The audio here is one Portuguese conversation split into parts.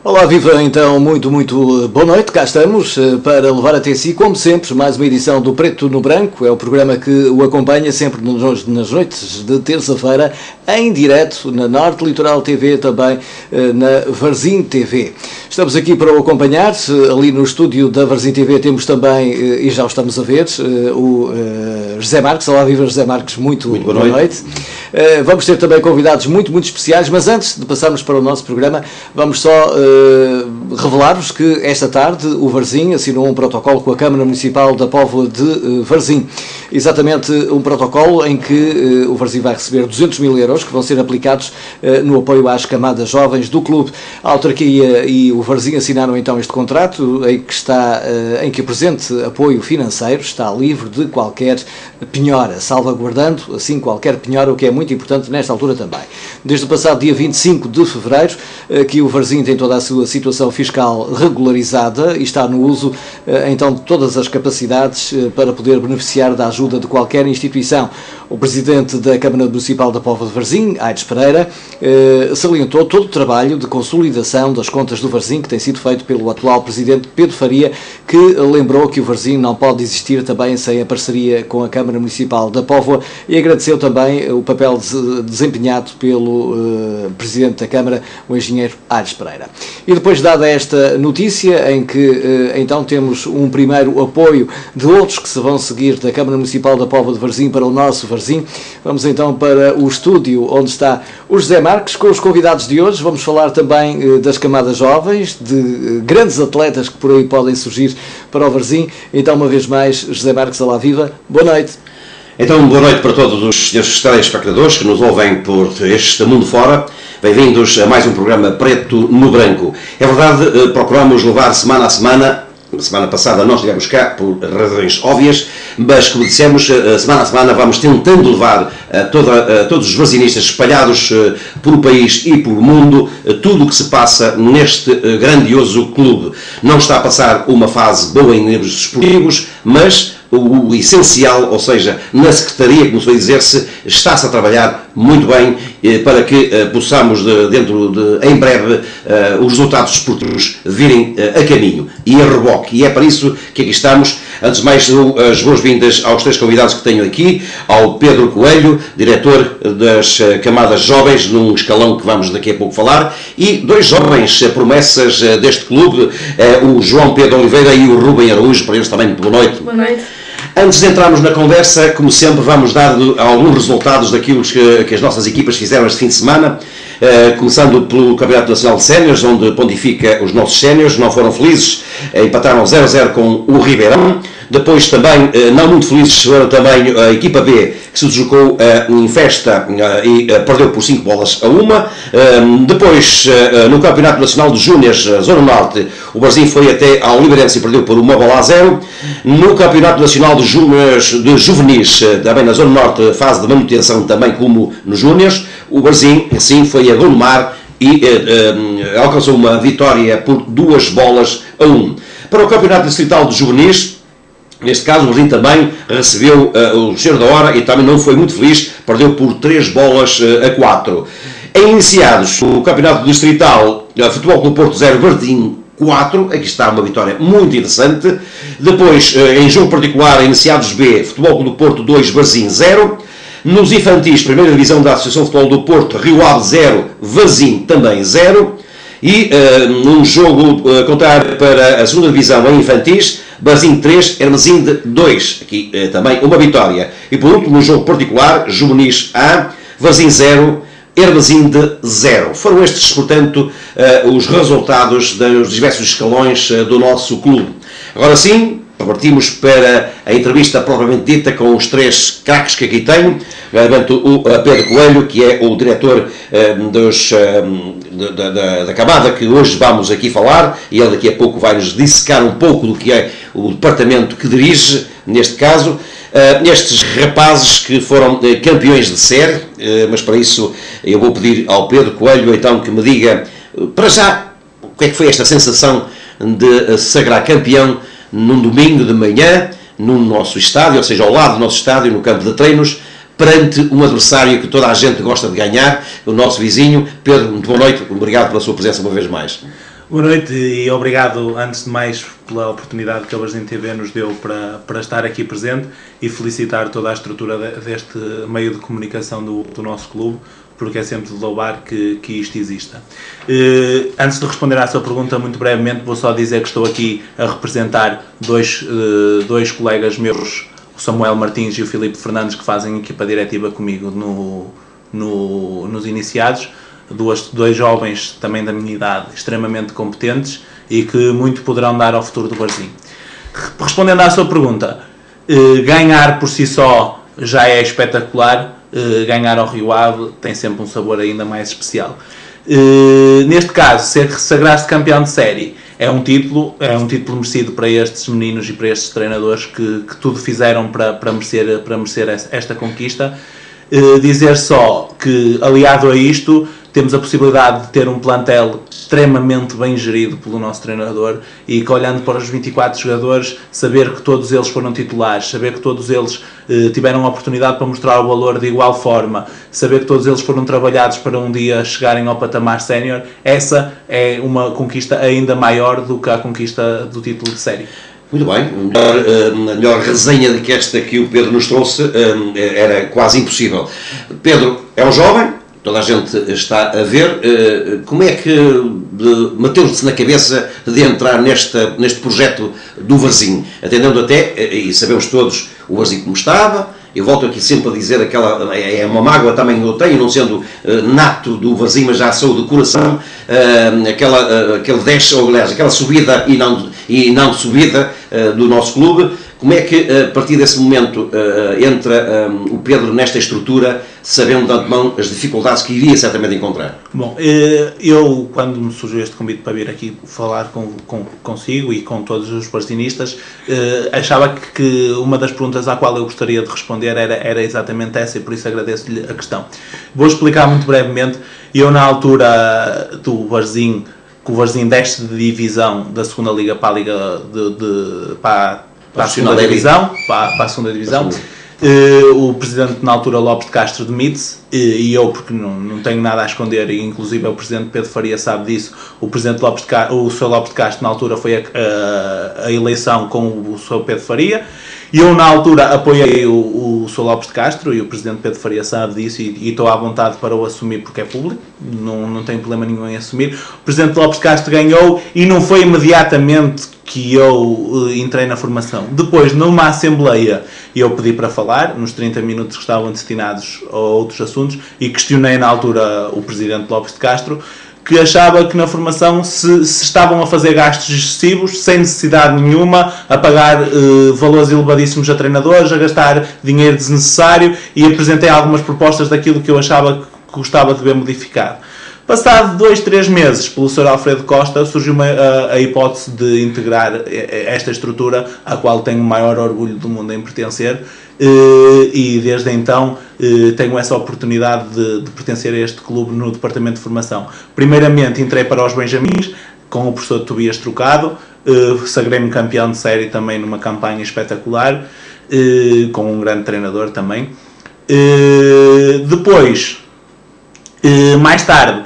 Olá, viva então, muito boa noite, cá estamos para levar até si, como sempre, mais uma edição do Preto no Branco, é o programa que o acompanha sempre nas noites de terça-feira, em direto na Norte Litoral TV, também na Varzim TV. Estamos aqui para o acompanhar, ali no estúdio da Varzim TV temos também, e já o estamos a ver, o José Marques. Olá, viva José Marques, muito boa noite. Vamos ter também convidados muito especiais, mas antes de passarmos para o nosso programa, vamos só revelar-vos que esta tarde o Varzim assinou um protocolo com a Câmara Municipal da Póvoa de Varzim. Exatamente um protocolo em que o Varzim vai receber 200 mil euros que vão ser aplicados no apoio às camadas jovens do clube. A autarquia e o Varzim assinaram então este contrato em que o presente apoio financeiro está livre de qualquer penhora, salvaguardando assim qualquer penhora, o que é muito importante nesta altura também. Desde o passado dia 25 de fevereiro que o Varzim tem toda a sua situação fiscal regularizada e está no uso então de todas as capacidades para poder beneficiar da ajuda de qualquer instituição. O presidente da Câmara Municipal da Póvoa de Varzim, Aires Pereira, salientou todo o trabalho de consolidação das contas do Varzim que tem sido feito pelo atual presidente Pedro Faria, que lembrou que o Varzim não pode existir também sem a parceria com a Câmara Municipal da Póvoa, e agradeceu também o papel desempenhado pelo presidente da Câmara, o engenheiro Aires Pereira. E depois, dada esta notícia, em que então temos um primeiro apoio de outros que se vão seguir da Câmara Municipal da Póvoa de Varzim para o nosso Varzim, vamos então para o estúdio onde está o José Marques com os convidados de hoje. Vamos falar também das camadas jovens, de grandes atletas que por aí podem surgir para o Varzim. Então, uma vez mais, José Marques, olá, viva, boa noite. Então, boa noite para todos os senhores telespectadores que nos ouvem por este mundo fora. Bem-vindos a mais um programa Preto no Branco. É verdade, procuramos levar semana a semana. Semana passada nós estivemos cá por razões óbvias, mas como dissemos, semana a semana vamos tentando levar a todos os varzinistas espalhados por o país e pelo mundo tudo o que se passa neste grandioso clube. Não está a passar uma fase boa em termos desportivos, mas o essencial, ou seja, na Secretaria, como se vai dizer-se, está-se a trabalhar muito bem para que possamos, em breve, os resultados desportivos virem a caminho e a reboque. E é para isso que aqui estamos. Antes de mais, as boas-vindas aos três convidados que tenho aqui, ao Pedro Coelho, diretor das camadas jovens, num escalão que vamos daqui a pouco falar, e dois jovens promessas deste clube, o João Pedro Oliveira e o Rubem Araújo. Para eles também, muito boa noite. Boa noite. Antes de entrarmos na conversa, como sempre, vamos dar alguns resultados daquilo que as nossas equipas fizeram este fim de semana, começando pelo Campeonato Nacional de Séniores, onde pontifica os nossos séniores, não foram felizes, empataram 0-0 com o Ribeirão. Depois também, não muito felizes, foram também a equipa B, que se deslocou em Festa e perdeu por 5-1. Depois, no Campeonato Nacional de Júniores, Zona Norte, o Varzim foi até ao Liberense e perdeu por 1-0. No Campeonato Nacional de Juvenis, também na Zona Norte, fase de manutenção também como nos Júniores, o Varzim, assim, foi a Gondomar e alcançou uma vitória por 2-1. Para o Campeonato Distrital de Juvenis, neste caso, o Varzim também recebeu o cheiro da hora e também não foi muito feliz, perdeu por 3-4. Em iniciados, o Campeonato Distrital, Futebol Clube Porto 0, Varzim 4, aqui está uma vitória muito interessante. Depois, em jogo particular, iniciados B, Futebol Clube Porto 2, Varzim 0. Nos infantis, primeira divisão da Associação de Futebol do Porto, Rio Ave 0, Varzim também 0. E num jogo contrário para a segunda divisão em infantis, Varzim 3, Hermesinde 2, aqui também uma vitória. E por último, no jogo particular, Juvenis A, Varzim 0, Hermesinde 0. Foram estes, portanto, os resultados dos diversos escalões do nosso clube. Agora sim, partimos para a entrevista propriamente dita com os três craques que aqui tenho. Levanto o Pedro Coelho, que é o diretor da camada que hoje vamos aqui falar, e ele daqui a pouco vai nos dissecar um pouco do que é o departamento que dirige, neste caso. Estes rapazes que foram campeões de série, mas para isso eu vou pedir ao Pedro Coelho então que me diga, para já, o que é que foi esta sensação de sagrar campeão num domingo de manhã, no nosso estádio, ou seja, ao lado do nosso estádio, no campo de treinos, perante um adversário que toda a gente gosta de ganhar, o nosso vizinho. Pedro, muito boa noite, obrigado pela sua presença uma vez mais. Boa noite e obrigado, antes de mais, pela oportunidade que a Varzim TV nos deu para estar aqui presente e felicitar toda a estrutura deste meio de comunicação do nosso clube, porque é sempre de louvar que isto exista. Antes de responder à sua pergunta, muito brevemente, vou só dizer que estou aqui a representar dois colegas meus, o Samuel Martins e o Filipe Fernandes, que fazem equipa diretiva comigo nos iniciados. Dois jovens também da minha idade, extremamente competentes e que muito poderão dar ao futuro do Varzim. Respondendo à sua pergunta, ganhar por si só já é espetacular, ganhar ao Rio Ave tem sempre um sabor ainda mais especial. Neste caso, sagrar-se campeão de série é um título merecido para estes meninos e para estes treinadores que tudo fizeram para merecer esta conquista. Dizer só que, aliado a isto, temos a possibilidade de ter um plantel extremamente bem gerido pelo nosso treinador e que, olhando para os 24 jogadores, saber que todos eles foram titulares, saber que todos eles tiveram a oportunidade para mostrar o valor de igual forma, saber que todos eles foram trabalhados para um dia chegarem ao patamar sénior, essa é uma conquista ainda maior do que a conquista do título de série. Muito bem, a melhor resenha de que esta que o Pedro nos trouxe era quase impossível. Pedro é um jovem, toda a gente está a ver, como é que meteu-se na cabeça de entrar neste projeto do Varzim, atendendo até, e sabemos todos, o Varzim como estava. Eu volto aqui sempre a dizer, é uma mágoa também eu tenho, não sendo nato do Varzim, mas já sou de coração, aquele desce, ou aliás, aquela subida e não subida do nosso clube. Como é que, a partir desse momento, entra o Pedro nesta estrutura, sabendo de antemão as dificuldades que iria certamente encontrar? Bom, eu, quando me surgiu este convite para vir aqui falar consigo e com todos os varzinistas, achava que uma das perguntas à qual eu gostaria de responder era exatamente essa, e por isso agradeço-lhe a questão. Vou explicar muito brevemente. Eu, na altura do Varzim, que o Varzim desce de divisão da segunda Liga para a Liga para a segunda divisão, para a segunda divisão. O presidente na altura, Lopes de Castro, demite-se, e eu, porque não tenho nada a esconder, e inclusive o presidente Pedro Faria sabe disso, o presidente o Sr. Lopes de Castro na altura foi a eleição com o Sr. Pedro Faria, e eu na altura apoiei o Sr. Lopes de Castro, e o presidente Pedro Faria sabe disso, e estou à vontade para o assumir porque é público, não tenho problema nenhum em assumir. O presidente Lopes de Castro ganhou, e não foi imediatamente que eu entrei na formação. Depois, numa assembleia, eu pedi para falar, nos 30 minutos que estavam destinados a outros assuntos, e questionei na altura o presidente Lopes de Castro, que achava que na formação se estavam a fazer gastos excessivos, sem necessidade nenhuma, a pagar valores elevadíssimos a treinadores, a gastar dinheiro desnecessário, e apresentei algumas propostas daquilo que eu achava que gostava de ver modificado. Passado 2-3 meses, pelo Sr. Alfredo Costa, surgiu a hipótese de integrar esta estrutura, à qual tenho o maior orgulho do mundo em pertencer, e desde então tenho essa oportunidade de pertencer a este clube no departamento de formação. Primeiramente entrei para os Benjamins, com o professor Tobias Trocado, sagrei-me campeão de série também numa campanha espetacular, com um grande treinador também. Depois, mais tarde,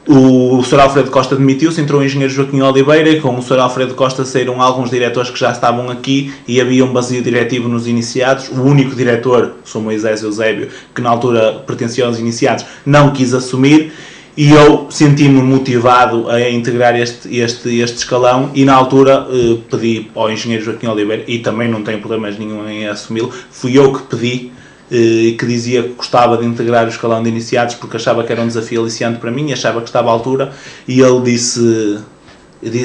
o Sr. Alfredo Costa demitiu-se, entrou o engenheiro Joaquim Oliveira, e com o Sr. Alfredo Costa saíram alguns diretores que já estavam aqui, e havia um vazio diretivo nos iniciados. O único diretor, o Sr. Moisés Eusébio, que na altura pertencia aos iniciados, não quis assumir, e eu senti-me motivado a integrar este escalão, e na altura pedi ao engenheiro Joaquim Oliveira, e também não tenho problemas nenhum em assumi-lo, fui eu que pedi, que dizia que gostava de integrar o escalão de iniciados porque achava que era um desafio aliciante para mim, achava que estava à altura, e ele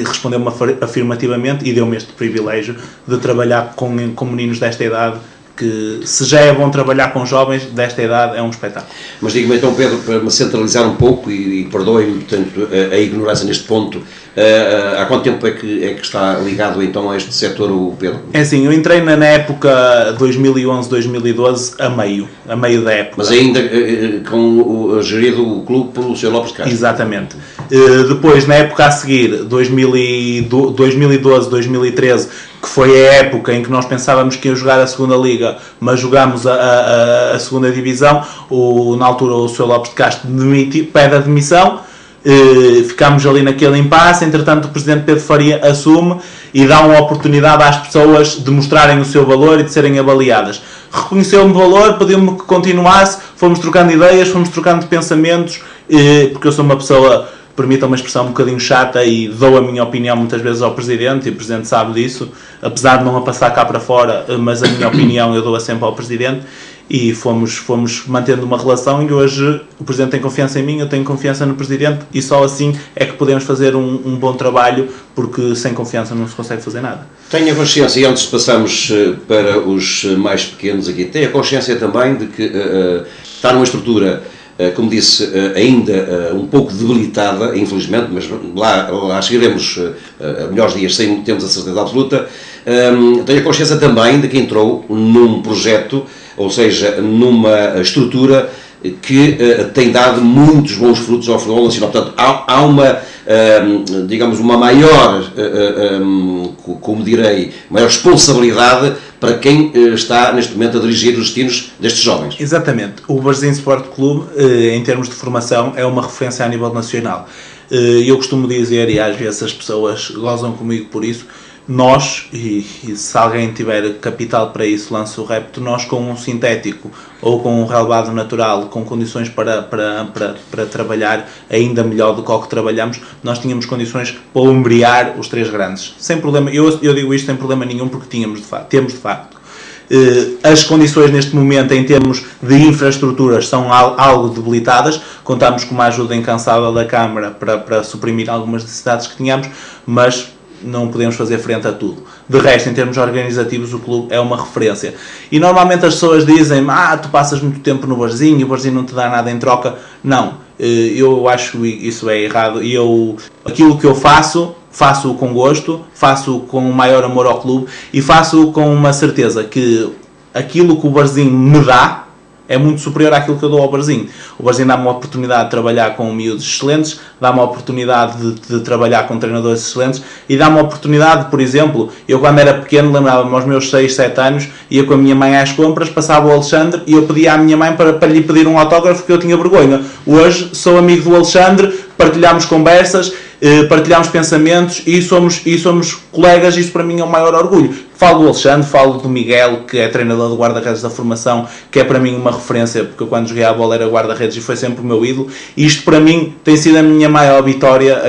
respondeu-me afirmativamente e deu-me este privilégio de trabalhar com meninos desta idade, que se já é bom trabalhar com jovens desta idade, é um espetáculo. Mas diga-me então, Pedro, para me centralizar um pouco, e perdoe-me portanto, a ignorância neste ponto, há quanto tempo é que está ligado então a este setor, o Pedro? É assim, eu entrei na época 2011-2012 a meio da época. Mas ainda gerido o clube pelo Sr. Lopes de Castro? Exatamente. Depois, na época a seguir, 2012-2013, que foi a época em que nós pensávamos que ia jogar a segunda Liga, mas jogámos a segunda Divisão, na altura o Sr. Lopes de Castro pede a demissão, ficámos ali naquele impasse. Entretanto, o Presidente Pedro Faria assume e dá uma oportunidade às pessoas de mostrarem o seu valor e de serem avaliadas. Reconheceu-me o valor, pediu-me que continuasse, fomos trocando ideias, fomos trocando pensamentos, porque eu sou uma pessoa, permitam uma expressão, um bocadinho chata, e dou a minha opinião muitas vezes ao Presidente, e o Presidente sabe disso, apesar de não a passar cá para fora, mas a minha opinião eu dou-a sempre ao Presidente. E fomos mantendo uma relação, e hoje o Presidente tem confiança em mim, eu tenho confiança no Presidente, e só assim é que podemos fazer um bom trabalho, porque sem confiança não se consegue fazer nada. Tenha consciência, e antes de passarmos para os mais pequenos aqui, tenha consciência também de que está numa estrutura, como disse, ainda um pouco debilitada, infelizmente, mas lá chegaremos a melhores dias, sem termos a certeza absoluta. Tenha consciência também de que entrou num projeto, ou seja, numa estrutura que tem dado muitos bons frutos ao futebol nacional. Portanto, há uma, digamos, uma maior, como direi, maior responsabilidade para quem está neste momento a dirigir os destinos destes jovens. Exatamente. O Varzim Sport Clube, em termos de formação, é uma referência a nível nacional. Eu costumo dizer, e às vezes as pessoas gozam comigo por isso, nós, e se alguém tiver capital para isso, lança o repto, nós com um sintético ou com um relevado natural, com condições para trabalhar ainda melhor do que o que trabalhamos, nós tínhamos condições para ombrear os três grandes. Sem problema, eu digo isto sem problema nenhum, porque temos de facto. As condições neste momento em termos de infraestruturas são algo debilitadas, contamos com uma ajuda incansável da Câmara para suprimir algumas necessidades que tínhamos, mas não podemos fazer frente a tudo. De resto, em termos organizativos, o clube é uma referência. E normalmente as pessoas dizem, tu passas muito tempo no Varzim e o Varzim não te dá nada em troca. Não, eu acho que isso é errado. E aquilo que eu faço com gosto, faço com o maior amor ao clube e faço com uma certeza que aquilo que o Varzim me dá é muito superior àquilo que eu dou ao Varzim. O Varzim dá-me uma oportunidade de trabalhar com miúdos excelentes, dá-me a oportunidade de trabalhar com treinadores excelentes e dá-me a oportunidade, por exemplo, eu quando era pequeno, lembrava-me aos meus 6, 7 anos, ia com a minha mãe às compras, passava o Alexandre e eu pedia à minha mãe para lhe pedir um autógrafo porque eu tinha vergonha. Hoje sou amigo do Alexandre, partilhamos conversas, partilhamos pensamentos e somos colegas. Isso para mim é o maior orgulho. Falo do Alexandre, falo do Miguel, que é treinador do guarda-redes da formação, que é para mim uma referência, porque eu quando joguei a bola era guarda-redes e foi sempre o meu ídolo. E isto para mim tem sido a minha maior vitória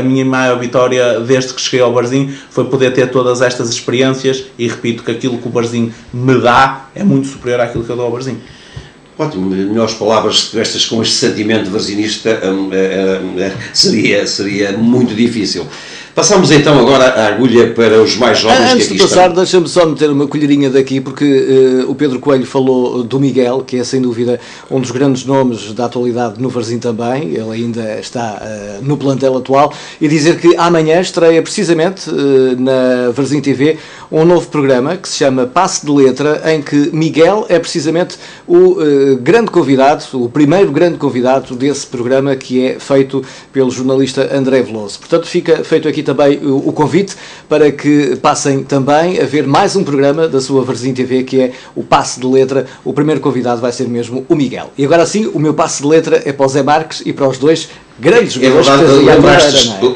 desde que cheguei ao Varzim, foi poder ter todas estas experiências e repito que aquilo que o Varzim me dá é muito superior àquilo que eu dou ao Varzim. Ótimo, melhores palavras que estas com este sentimento varzinista seria muito difícil. Passamos então agora a agulha para os mais jovens que aqui estão. Antes de passar, deixa-me só meter uma colherinha daqui, porque o Pedro Coelho falou do Miguel, que é sem dúvida um dos grandes nomes da atualidade no Varzim também, ele ainda está no plantel atual, e dizer que amanhã estreia precisamente na Varzim TV um novo programa que se chama Passe de Letra, em que Miguel é precisamente o grande convidado, o primeiro grande convidado desse programa, que é feito pelo jornalista André Veloso. Portanto, fica feito aqui também o convite para que passem também a ver mais um programa da sua Varzim TV, que é o Passe de Letra. O primeiro convidado vai ser mesmo o Miguel. E agora sim, o meu passe de letra é para o Zé Marques e para os dois grandes jogadores.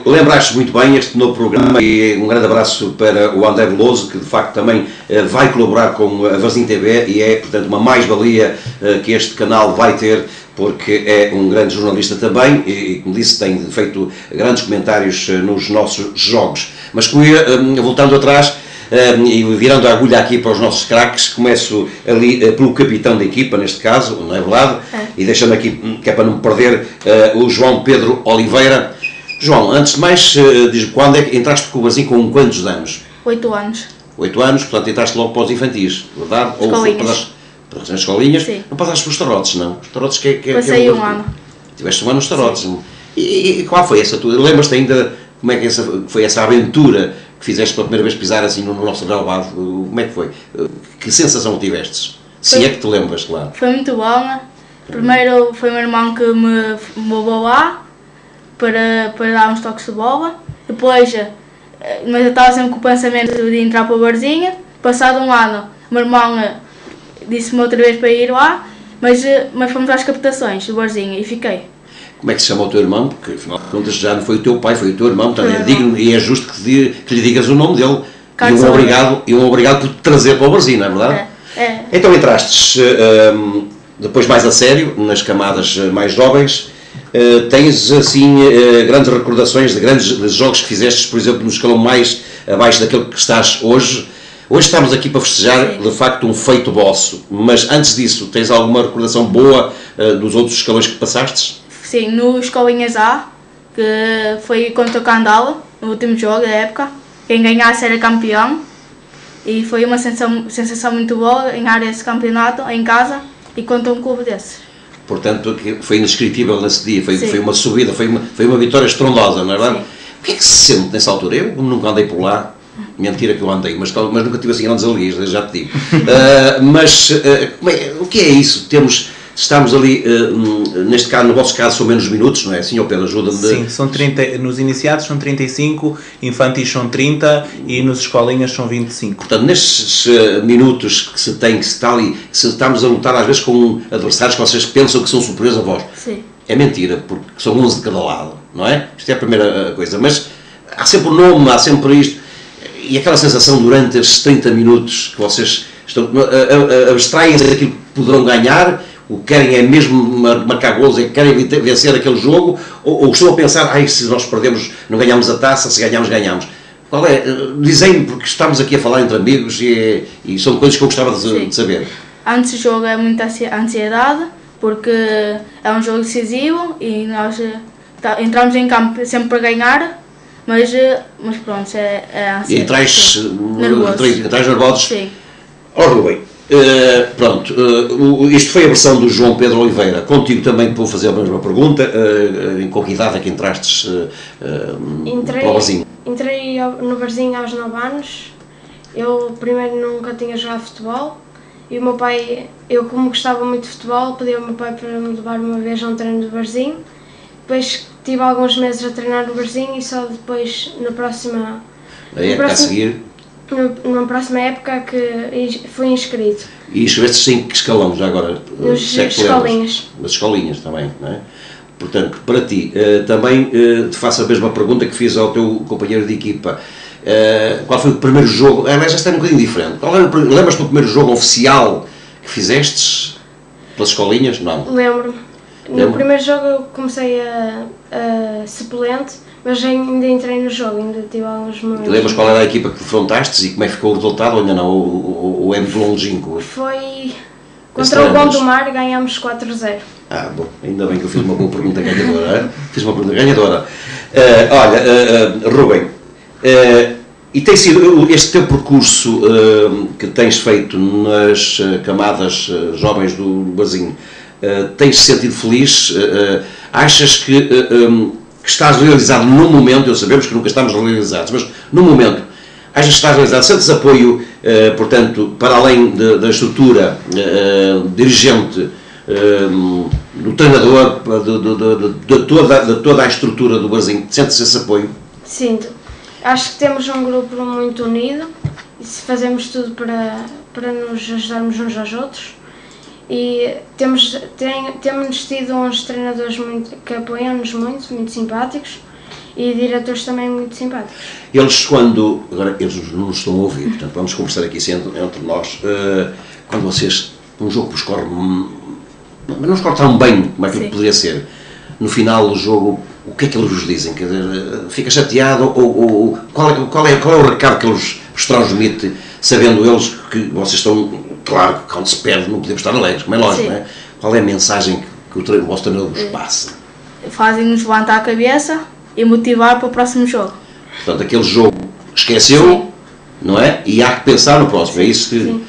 Lembraste muito bem este novo programa, e um grande abraço para o André Veloso, que de facto também vai colaborar com a Varzim TV e é, portanto, uma mais-valia que este canal vai ter, porque é um grande jornalista também e, como disse, tem feito grandes comentários nos nossos jogos. Mas voltando atrás e virando a agulha aqui para os nossos craques, começo ali pelo capitão da equipa, neste caso, não é verdade? E deixando aqui, que é para não me perder, o João Pedro Oliveira. João, antes de mais, diz-me, quando é que entraste com o Varzim, com quantos anos? 8 anos. 8 anos, portanto entraste logo para os infantis, verdade? Escolinhas. Ou nas escolinhas? Sim. Não passaste pelos tarotes, não? Os tarotes Passei um ano. Tiveste um ano nos tarotes. E qual foi essa tua? Lembras-te ainda como é que foi essa aventura que fizeste pela primeira vez pisar assim no nosso relvado? Como é que foi? Que sensação tiveste? Se é que te lembras, claro. Foi muito bom. Primeiro foi o meu irmão que me levou lá para dar uns toques de bola. Depois, mas eu estava sempre com o pensamento de entrar para o Varzinha. Passado um ano, o meu irmão disse-me outra vez para ir lá, mas fomos às captações do Varzinha e fiquei. Como é que se chama o teu irmão? Porque afinal de contas já não foi o teu pai, foi o teu irmão, portanto é digno e é justo que lhe digas o nome dele. E um obrigado por te trazer para o Varzim, não é verdade? Então entrastes depois mais a sério, nas camadas mais jovens. Tens assim grandes recordações de jogos que fizeste, por exemplo, no escalão mais abaixo daquele que estás hoje. Hoje estamos aqui para festejar, de facto, um feito vosso, mas antes disso, tens alguma recordação boa dos outros escalões que passastes? Sim, no Escolinhas A, que foi contra o Candala, no último jogo da época. Quem ganhasse era campeão e foi uma sensação muito boa ganhar esse campeonato em casa e contra um clube desses. Portanto, foi indescritível nesse dia, foi uma subida, foi uma vitória estrondosa, não é verdade? O que é que se sente nessa altura? Eu nunca andei por lá, mentira que eu andei, mas nunca tive assim grandes alegrias, já te digo. O que é isso? Estamos ali, neste caso, no vosso caso, são menos minutos, não é? Senhor Pedro, ajuda-me. Sim, são 30, nos iniciados são 35, infantis são 30 e nos escolinhas são 25. Portanto, nestes minutos que se tem, que se está ali, se estamos a lutar às vezes com adversários que vocês pensam que são superiores a vós. Sim. É mentira, porque são 11 de cada lado, não é? Isto é a primeira coisa, mas há sempre o nome, há sempre isto, e aquela sensação durante estes 30 minutos que vocês abstraem-se daquilo que poderão ganhar. O que querem é mesmo marcar golos, é que querem vencer aquele jogo, ou estão a pensar, se nós perdemos, não ganhamos a taça, se ganhamos, ganhamos. Qual é? Dizem-me, porque estamos aqui a falar entre amigos e são coisas que eu gostava de saber. Antes do jogo é muita ansiedade, porque é um jogo decisivo e nós entramos em campo sempre para ganhar, mas pronto, é ansiedade. E entrais nervosos? Sim. Rubem. Isto foi a versão do João Pedro Oliveira. Contigo também vou fazer a mesma pergunta. Com que idade é que entrastes para o Varzim? Entrei no Varzim aos 9 anos. Eu primeiro nunca tinha jogado futebol e o meu pai, eu como gostava muito de futebol, pedi ao meu pai para me levar uma vez a um treino do Varzim. Depois tive alguns meses a treinar no Varzim e só depois na próxima época que fui inscrito. E inscreveste-se em que escalão já agora? Nos escolinhas. Nas escolinhas também, não é? Portanto, para ti, também te faço a mesma pergunta que fiz ao teu companheiro de equipa. Qual foi o primeiro jogo? Aliás, esta é um bocadinho diferente. Lembras-te do primeiro jogo oficial que fizestes pelas escolinhas? Não. Lembro-me. No primeiro jogo eu comecei a suplente, mas ainda entrei no jogo, ainda tive alguns momentos. Lembras qual era a equipa que defrontastes e como é que ficou o resultado ou ainda não? Ou é muito longínquo? Foi contra o Gondomar, ganhámos 4-0. Bom, ainda bem que eu fiz uma boa pergunta ganhadora. Fiz uma pergunta ganhadora. Rubem, e tem sido este teu percurso que tens feito nas camadas jovens do Varzim, tens-te sentido feliz? Achas que estás realizado no momento? Sabemos que nunca estamos realizados, mas no momento achas que estás realizado? Sentes apoio, portanto, para além da estrutura dirigente, do treinador, de toda a estrutura do Varzim? Sentes esse apoio? Sinto. Acho que temos um grupo muito unido e fazemos tudo para nos ajudarmos uns aos outros. E temos tido uns treinadores que apoiam-nos muito simpáticos e diretores também muito simpáticos. Agora eles não nos estão a ouvir, portanto vamos conversar aqui entre nós, quando vocês, um jogo que escorre, mas não escorre tão bem como é que poderia ser, no final do jogo, o que é que eles vos dizem? Quer dizer, fica chateado ou qual é o recado que eles vos transmite, sabendo eles que vocês estão... Claro que quando se perde não podemos estar alegres, como é lógico, não é? Qual é a mensagem que o vosso treinador vos passa? Fazem-nos levantar a cabeça e motivar para o próximo jogo. Portanto, aquele jogo esqueceu, não é? E há que pensar no próximo, é isso que... Sim.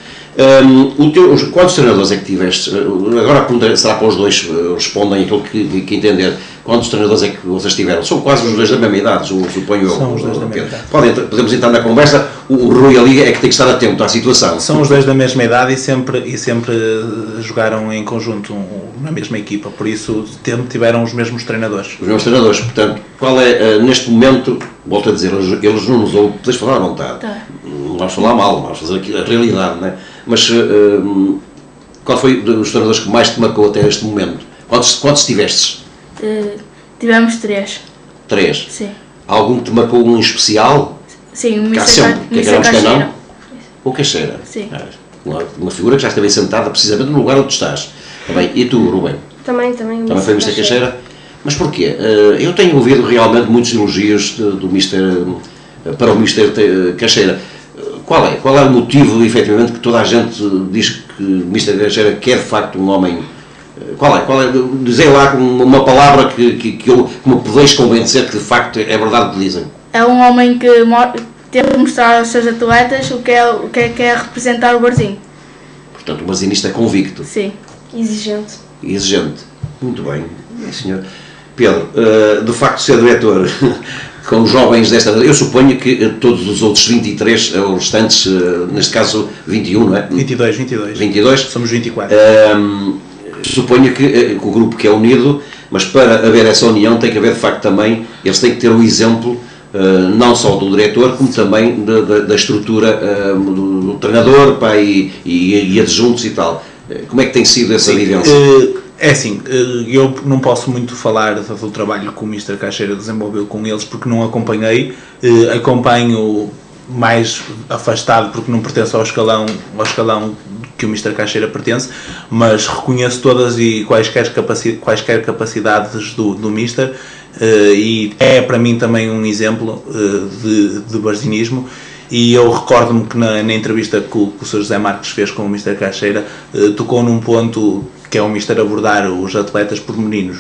Quantos treinadores é que tiveste? Agora a pergunta será para os dois, respondem aquilo que entender. Quantos treinadores é que vocês tiveram? São quase os dois da mesma idade, suponho eu. São os dois da mesma idade. Podemos entrar na conversa, o Rui ali é que tem que estar atento à situação. São os dois da mesma idade e sempre jogaram em conjunto na mesma equipa, por isso tiveram os mesmos treinadores. Os mesmos treinadores, portanto, qual é, neste momento, volto a dizer, eles não nos ouvem, podes falar à vontade. Tá. Não vamos falar mal, vamos fazer aqui a realidade, não é? Mas qual foi dos treinadores que mais te marcou até este momento? Quantos tivestes? Tivemos 3. 3? Sim. Algum que te marcou um em especial? Sim, o Mr. Caixeira. O Caixeira? Sim. Uma figura que já esteve sentada precisamente no lugar onde estás. Bem, e tu, Rubem? Também foi o Mr. Caixeira? Mas porquê? Eu tenho ouvido realmente muitos elogios para o Mr. Caixeira. Qual é o motivo, efetivamente, que toda a gente diz que o Mr. Caixeira quer de facto um homem? Qual é? Dizei lá uma palavra que me podeis convencer que de facto é verdade o que dizem. É um homem que teve de mostrar aos seus atletas o que é representar o Barzinho. Portanto, um barzinista convicto. Sim. Exigente. Muito bem, senhor. Pedro, de facto ser diretor com os jovens desta... Eu suponho que todos os outros 23, os restantes, neste caso 21, não é? 22. Somos 24. Suponho que o grupo que é unido, mas para haver essa união tem que haver de facto também, eles têm que ter o exemplo não só do diretor, como também da estrutura do treinador, e adjuntos e tal. Como é que tem sido essa vivência? É assim, eu não posso muito falar do trabalho que o Mr. Caixeira desenvolveu com eles porque não acompanhei, acompanho mais afastado porque não pertenço ao escalão que o Mr. Caixeira pertence, mas reconheço todas e quaisquer capacidades do Mr. E é para mim também um exemplo de barzinismo. E eu recordo-me que na entrevista que o Sr. José Marques fez com o Mr. Caixeira, tocou num ponto que é o Mr. abordar os atletas por meninos.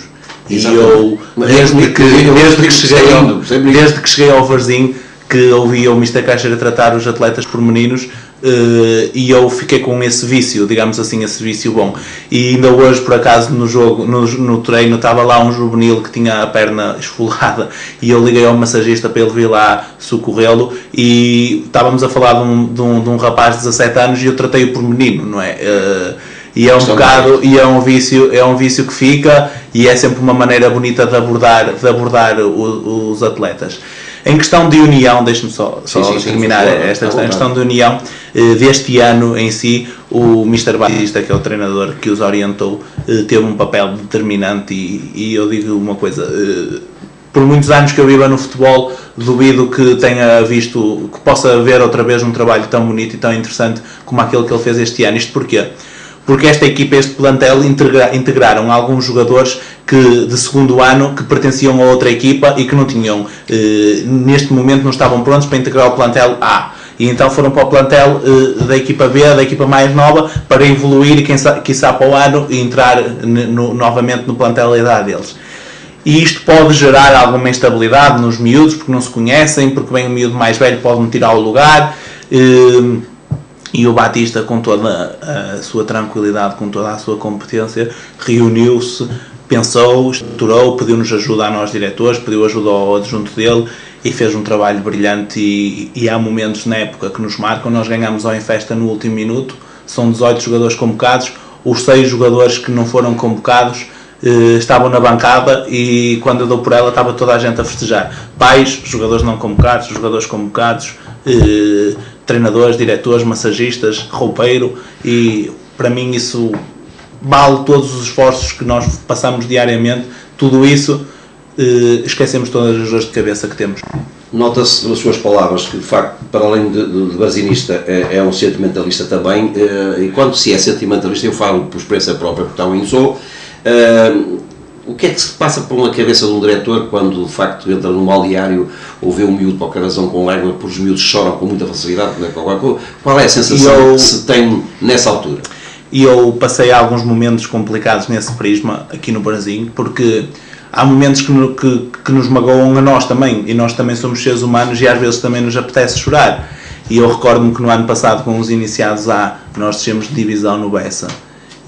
Exatamente. E eu, desde que cheguei ao Varzim, que ouvi o Mr. Caixeira tratar os atletas por meninos, e eu fiquei com esse vício, digamos assim, esse vício bom. E ainda hoje, por acaso, no jogo, no treino, estava lá um juvenil que tinha a perna esfolada e eu liguei ao massagista para ele vir lá socorrê-lo, e estávamos a falar de um rapaz de 17 anos e eu tratei-o por menino, não é? E é um bocado, e é um vício que fica, e é sempre uma maneira bonita de abordar os atletas. Em questão de união, deixe-me só terminar esta questão. Em questão de união, deste ano em si, o Mr. Batista, que é o treinador que os orientou, teve um papel determinante, e eu digo uma coisa, por muitos anos que eu viva no futebol, duvido que tenha visto, que possa ver outra vez um trabalho tão bonito e tão interessante como aquele que ele fez este ano. Isto porquê? Porque esta equipa, este plantel, integraram alguns jogadores de segundo ano que pertenciam a outra equipa e que não tinham, neste momento não estavam prontos para integrar o plantel A. E então foram para o plantel da equipa B, da equipa mais nova, para evoluir e quiçá para o ano e entrar novamente no plantel da idade deles. E isto pode gerar alguma instabilidade nos miúdos, porque não se conhecem, porque vem um miúdo mais velho, pode-me tirar o lugar. E o Batista, com toda a sua tranquilidade, com toda a sua competência, reuniu-se, pensou, estruturou, pediu-nos ajuda a nós diretores, pediu ajuda ao adjunto dele e fez um trabalho brilhante. E há momentos na época que nos marcam. Nós ganhamos ao Infesta no último minuto, são 18 jogadores convocados, os 6 jogadores que não foram convocados estavam na bancada, e quando eu dou por ela estava toda a gente a festejar. Pais, jogadores não convocados, jogadores convocados, treinadores, diretores, massagistas, roupeiro, e para mim isso vale todos os esforços que nós passamos diariamente. Tudo isso, esquecemos todas as dores de cabeça que temos. Nota-se nas suas palavras que, de facto, para além de barzinista, é um sentimentalista também, e quando se é sentimentalista, eu falo por experiência própria, porque também sou. O que é que se passa por uma cabeça de um diretor quando, de facto, entra num balneário ou vê um miúdo para o Carrazão com lágrimas, porque os miúdos choram com muita facilidade? Qual é a sensação que se tem nessa altura? E eu passei alguns momentos complicados nesse prisma aqui no Barzinho, porque há momentos que nos magoam a nós também, e nós também somos seres humanos e às vezes também nos apetece chorar. E eu recordo-me que no ano passado, com os iniciados A, nós descemos de divisão no Bessa,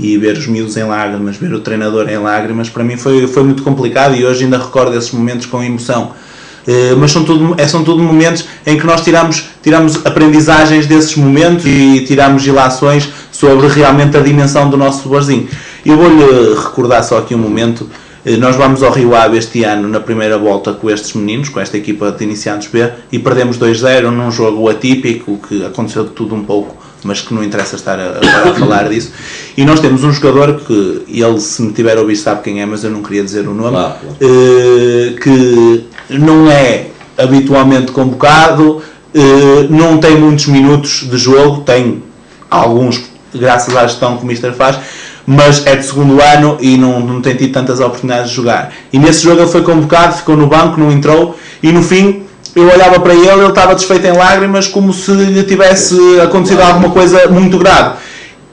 e ver os miúdos em lágrimas, ver o treinador em lágrimas, para mim foi muito complicado, e hoje ainda recordo esses momentos com emoção. Mas são tudo momentos em que nós tiramos aprendizagens desses momentos e tiramos ilações sobre realmente a dimensão do nosso Barzinho. Eu vou-lhe recordar só aqui um momento. Nós vamos ao Rio Ave este ano na primeira volta com estes meninos, com esta equipa de iniciantes B, e perdemos 2-0 num jogo atípico, que aconteceu de tudo um pouco mas que não interessa estar agora a falar disso. E nós temos um jogador que, ele se me tiver a ouvir sabe quem é, mas eu não queria dizer o nome, que não é habitualmente convocado, não tem muitos minutos de jogo, tem alguns graças à gestão que o Mister faz, mas é de segundo ano e não tem tido tantas oportunidades de jogar. E nesse jogo ele foi convocado, ficou no banco, não entrou, e no fim eu olhava para ele estava desfeito em lágrimas, como se lhe tivesse acontecido alguma coisa muito grave.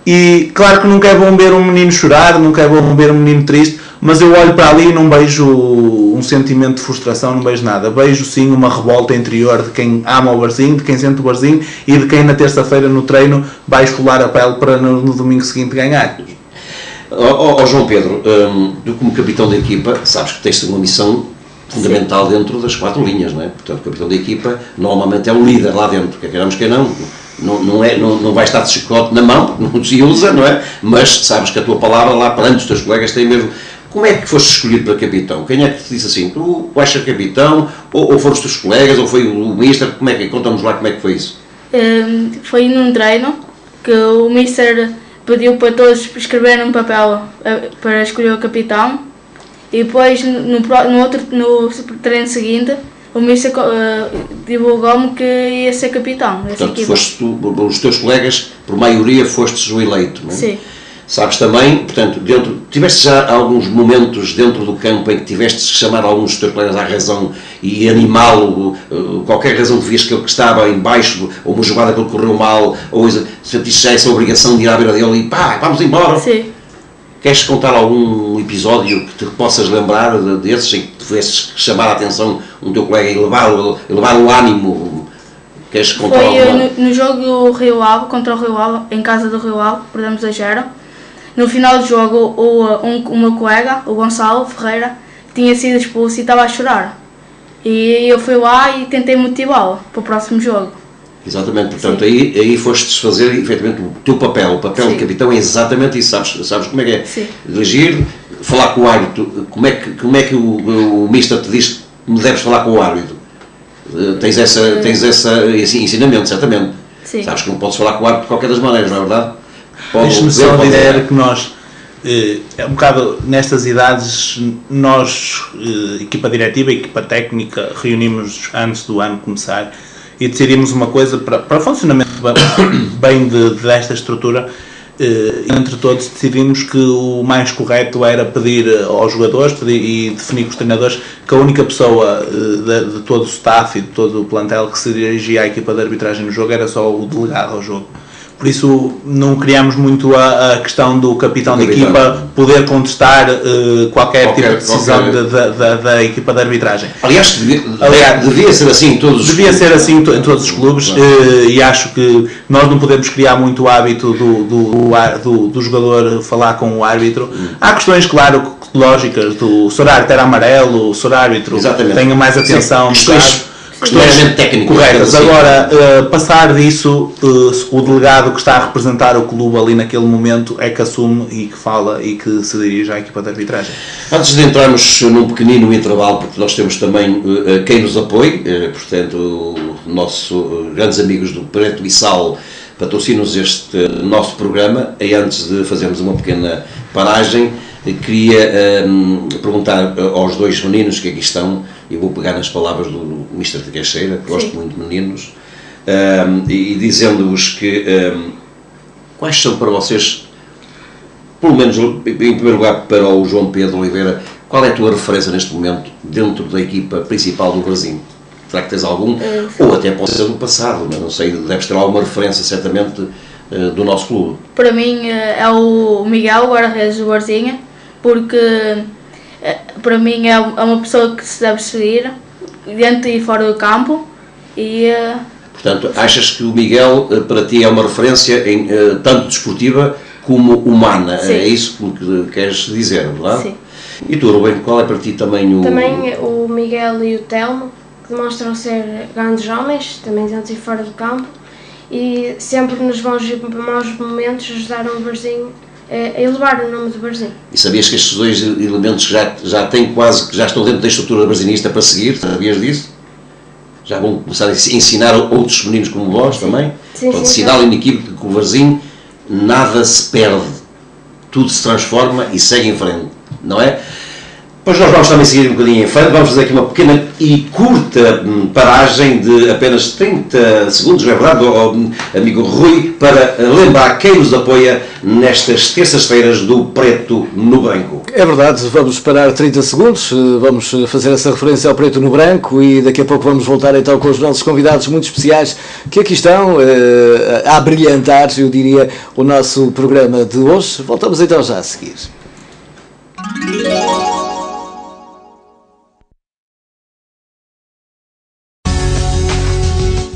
E claro que nunca é bom ver um menino chorar, nunca é bom ver um menino triste, mas eu olho para ali e não vejo um sentimento de frustração, não vejo nada. Vejo sim uma revolta interior de quem ama o Barzinho, de quem sente o Barzinho e de quem na terça-feira no treino vai esfolar a pele para no domingo seguinte ganhar. João Pedro, tu como capitão da equipa, sabes que tens uma missão fundamental dentro das 4 linhas, não é? Portanto, o capitão da equipa normalmente é o líder lá dentro, quer queiramos que não vai estar de chicote na mão, não se usa, não é? Mas sabes que a tua palavra lá perante os teus colegas tem mesmo. Como é que foste escolhido para capitão? Quem é que te disse assim, tu vais ser capitão, ou foram os teus colegas, ou foi o Mister? Como é que, conta-nos lá como é que foi isso? Foi num treino que o Mister pediu para todos escreverem um papel para escolher o capitão, e depois no treino seguinte o Mister divulgou-me que ia ser capitão dessa equipa. Portanto, foste tu, os teus colegas, por maioria, fostes o eleito, não é? Sim. Sabes também, portanto, tiveste já alguns momentos dentro do campo em que tiveste de chamar alguns dos teus colegas à razão e animá-lo, qualquer razão que vias que ele que estava em baixo, ou uma jogada que ele correu mal, ou sentiste já essa obrigação de ir à beira dele e pá, vamos embora? Sim. Queres contar algum episódio que te possas lembrar desses em que tivesses que chamar a atenção um teu colega e levar o ânimo? Queres contar alguma? Foi no jogo do Rio Ave, contra o Rio Ave, em casa do Rio Ave, perdemos 2-0. No final do jogo, o meu colega, o Gonçalo Ferreira, tinha sido expulso e estava a chorar. E eu fui lá e tentei motivá-lo para o próximo jogo. Exatamente, portanto, aí foste desfazer efetivamente o teu papel. O papel de capitão é exatamente isso, sabes como é que é? Sim. Dirigir, falar com o árbitro. Como é que o Mister te diz que me deves falar com o árbitro? Tens esse ensinamento, certamente. Sim. Sabes que não podes falar com o árbitro de qualquer das maneiras, não é verdade? Deixe-me só dizer que nós, um bocado nestas idades, nós, equipa diretiva e equipa técnica, reunimos antes do ano começar e decidimos uma coisa para o funcionamento bem desta estrutura. Entre todos decidimos que o mais correto era pedir aos jogadores e definir com os treinadores que a única pessoa de todo o staff e de todo o plantel que se dirigia à equipa de arbitragem no jogo era só o delegado ao jogo. Por isso não criámos muito a questão do capitão da equipa poder contestar qualquer tipo de decisão da equipa de arbitragem. Aliás, devia ser assim em todos os clubes. Devia ser assim em todos os clubes, e acho que nós não podemos criar muito o hábito do jogador falar com o árbitro. Há questões, claro, lógicas, do se o árbitro era amarelo, se o árbitro tenha mais atenção. Questões técnicas. Corretas. Agora, passar disso, o delegado que está a representar o clube ali naquele momento é que assume e que fala e que se dirige à equipa de arbitragem. Antes de entrarmos num pequenino intervalo, porque nós temos também quem nos apoie, portanto, nossos grandes amigos do Preto e Sal patrocinam-nos este nosso programa, e antes de fazermos uma pequena paragem, queria perguntar aos dois meninos que aqui estão, eu vou pegar nas palavras do Mister de Caixeira, que gosto muito de meninos, e dizendo-vos que quais são para vocês, pelo menos em primeiro lugar para o João Pedro Oliveira, qual é a tua referência neste momento dentro da equipa principal do Brasil? Será que tens algum? Ou até pode ser do passado, não sei, deves ter alguma referência certamente do nosso clube. Para mim é o Miguel Guarda-Redes do Barzinha, porque para mim é uma pessoa que se deve seguir dentro e fora do campo. E portanto, achas que o Miguel para ti é uma referência tanto desportiva como humana? Sim. É isso que queres dizer, verdade? Sim. E tu, Rubem, qual é para ti também o... Também o Miguel e o Telmo, que demonstram ser grandes homens, também dentro e fora do campo, e sempre nos bons e maus momentos ajudaram o Barzinho a elevar o nome do Barzinho. E sabias que estes dois elementos já têm quase, que já estão dentro da estrutura barzinista para seguir? Sabias disso? Já vão começar a ensinar outros meninos como vós também. Sim, Pronto, sim, sinal inequívoco que o Varzim nada se perde, tudo se transforma e segue em frente, não é? Depois nós vamos também seguir um bocadinho em frente, vamos fazer aqui uma pequena e curta paragem de apenas 30 segundos, não é verdade, amigo Rui, para lembrar quem nos apoia nestas terças-feiras do Preto no Branco. É verdade, vamos parar 30 segundos, vamos fazer essa referência ao Preto no Branco e daqui a pouco vamos voltar então com os nossos convidados muito especiais que aqui estão a brilhantar, eu diria, o nosso programa de hoje. Voltamos então já a seguir.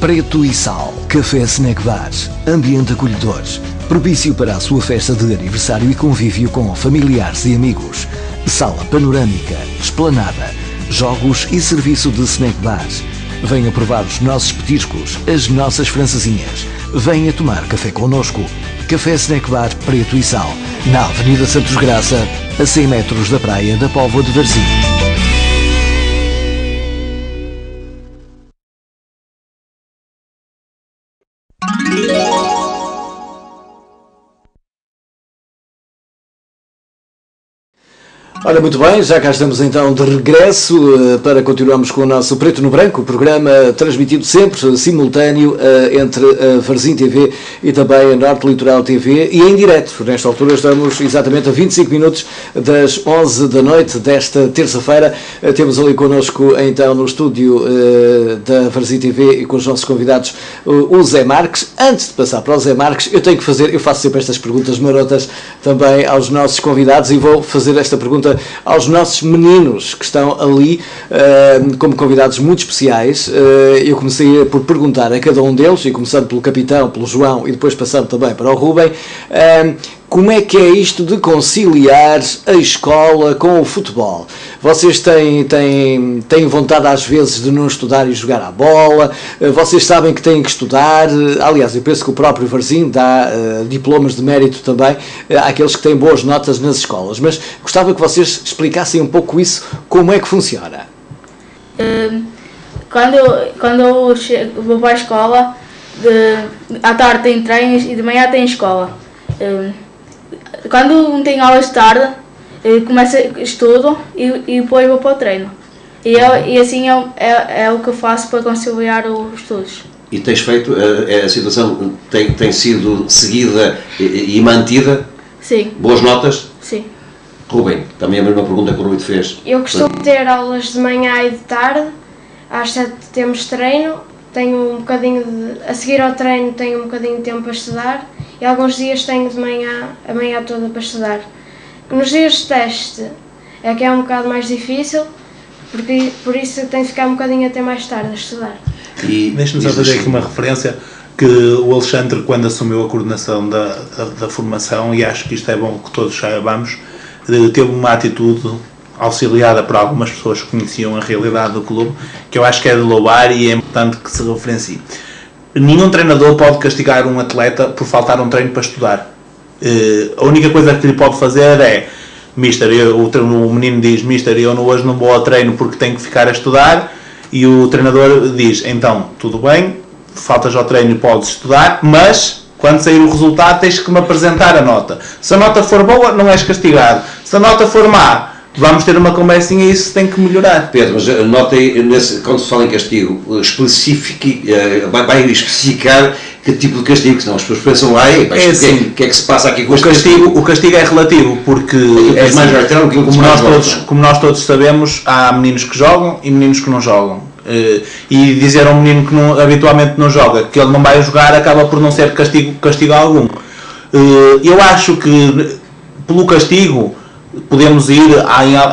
Preto e Sal, Café Snack Bar, ambiente acolhedor, propício para a sua festa de aniversário e convívio com familiares e amigos. Sala panorâmica, esplanada, jogos e serviço de snack bar. Venha provar os nossos petiscos, as nossas francesinhas. Venha tomar café connosco. Café Snack Bar Preto e Sal, na Avenida Santos Graça, a 100 metros da praia da Póvoa de Varzim. Ora, muito bem, já cá estamos então de regresso para continuarmos com o nosso Preto no Branco, o programa transmitido sempre simultâneo entre a Varzim TV e também a Norte Litoral TV e em direto. Nesta altura estamos exatamente a 25 minutos das 11 da noite desta terça-feira. Temos ali connosco então no estúdio da Varzim TV e com os nossos convidados o Zé Marques. Antes de passar para o Zé Marques, eu faço sempre estas perguntas marotas também aos nossos convidados e vou fazer esta pergunta aos nossos meninos que estão ali como convidados muito especiais. Eu comecei por perguntar a cada um deles, e começando pelo capitão, pelo João e depois passando também para o Rubem, como é que é isto de conciliar a escola com o futebol? Vocês têm vontade às vezes de não estudar e jogar à bola? Vocês sabem que têm que estudar? Aliás, eu penso que o próprio Varzim dá diplomas de mérito também àqueles que têm boas notas nas escolas. Mas gostava que vocês explicassem um pouco isso, como é que funciona. Quando eu vou para a escola, à tarde tem treinos e de manhã tem escola. Quando não tenho aulas de tarde, estudo e depois vou para o treino. E assim é o que eu faço para conciliar os estudos. E tens feito, a situação tem sido seguida e mantida? Sim. Boas notas? Sim. Rubem, também a mesma pergunta que o Rui te fez. Eu costumo ter aulas de manhã e de tarde, às 7 temos treino, tenho um bocadinho a seguir ao treino tenho um bocadinho de tempo para estudar e alguns dias tenho de manhã, a manhã toda para estudar. Nos dias de teste é que é um bocado mais difícil, porque por isso tenho de ficar um bocadinho até mais tarde a estudar. Deixa-me só fazer aqui uma referência que o Alexandre, quando assumiu a coordenação da formação, e acho que isto é bom que todos saibamos, teve uma atitude auxiliada por algumas pessoas que conheciam a realidade do clube, que eu acho que é de louvar e é importante que se referencie. Nenhum treinador pode castigar um atleta por faltar um treino para estudar. A única coisa que lhe pode fazer é: Mister, o menino diz, Mister, eu hoje não vou ao treino porque tenho que ficar a estudar, e o treinador diz, então, tudo bem, faltas ao treino e podes estudar, mas quando sair o resultado tens que me apresentar a nota. Se a nota for boa, não és castigado. Se a nota for má, vamos ter uma conversinha e isso tem que melhorar. Pedro, mas notem, quando se fala em castigo, vai especificar que tipo de castigo, senão as pessoas pensam lá, o que é que se passa aqui com este castigo? O castigo é relativo, porque como nós todos sabemos, há meninos que jogam e meninos que não jogam. E dizer a um menino que habitualmente não joga que ele não vai jogar acaba por não ser castigo algum. Eu acho que pelo castigo podemos ir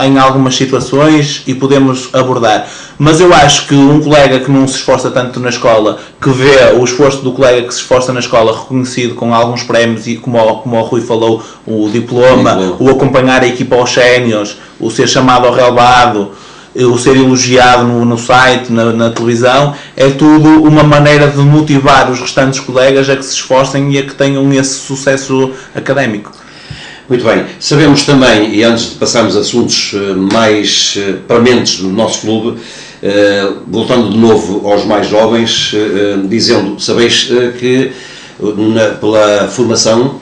em algumas situações e podemos abordar, mas eu acho que um colega que não se esforça tanto na escola, que vê o esforço do colega que se esforça na escola reconhecido com alguns prémios e como o Rui falou, o diploma, o acompanhar a equipa aos séniores, o ser chamado ao relevado, o ser elogiado no site, na televisão, é tudo uma maneira de motivar os restantes colegas a que se esforcem e a que tenham esse sucesso académico. Muito bem, sabemos também, e antes de passarmos a assuntos mais prementes do nosso clube, voltando de novo aos mais jovens, dizendo, sabeis que pela formação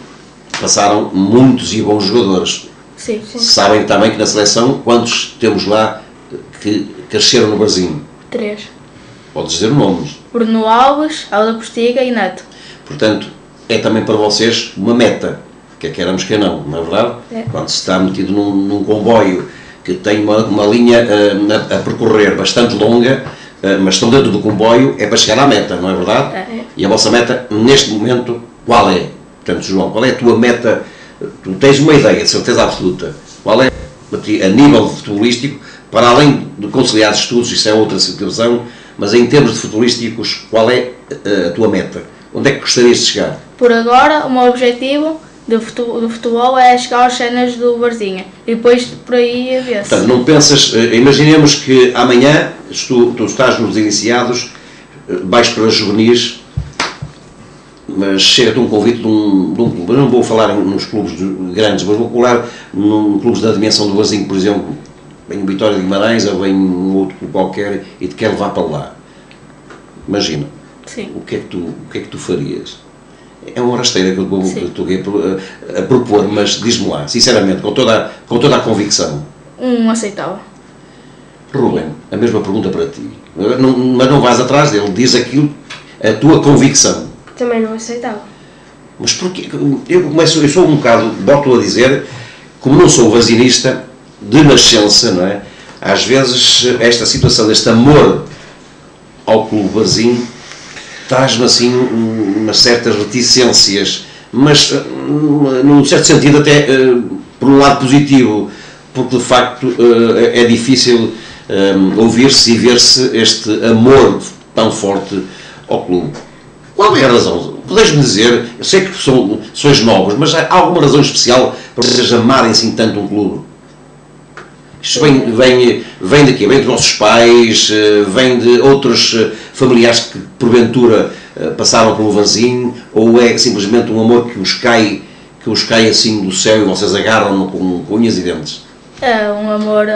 passaram muitos e bons jogadores. Sim. Sabem também que na seleção, quantos temos lá que cresceram no Barzinho? 3. Podes dizer nomes. Bruno Alves, Alda Postiga e Neto. Portanto, é também para vocês uma meta, quer queiramos que não é verdade? É. Quando se está metido num comboio que tem uma linha a percorrer bastante longa, mas estão dentro do comboio, é para chegar à meta, não é verdade? É. E a vossa meta, neste momento, qual é? Portanto, João, qual é a tua meta? Tu tens uma ideia, de certeza absoluta. Qual é, a nível futebolístico, para além de conciliar estudos, isso é outra situação, mas em termos de futebolísticos, qual é a tua meta? Onde é que gostarias de chegar? Por agora, o meu objetivo do futebol é chegar aos séniores do Barzinha e depois por aí a ver-se. Portanto, não pensas, imaginemos que amanhã tu estás nos iniciados, vais para os juvenis, mas chega-te um convite de um clube. Eu não vou falar nos clubes grandes, mas vou falar num clubes da dimensão do Barzinho, por exemplo, vem o Vitória de Guimarães ou vem um outro clube qualquer e te quer levar para lá. Imagina. Sim. O que é que tu farias? É uma rasteira que eu estou a propor, mas diz-me lá, sinceramente, com toda a convicção. Aceitava. Rubem, a mesma pergunta para ti. Mas não vais atrás dele, diz aquilo, a tua convicção. Também não aceitava. Mas porquê? Eu sou um bocado, volto a dizer, como não sou vazinista de nascença, não é? Às vezes esta situação, este amor ao clube Barzinho, traz-me assim umas certas reticências, mas num certo sentido até por um lado positivo, porque de facto é difícil ouvir-se e ver-se este amor tão forte ao clube. Qual é a razão? Podes-me dizer, eu sei que sois novos, mas há alguma razão especial para vocês amarem assim tanto um clube? Isto vem daqui, vem dos vossos pais, vem de outros familiares que porventura passaram pelo Barzinho, ou é simplesmente um amor que os cai assim do céu e vocês agarram-no com unhas e dentes? É um amor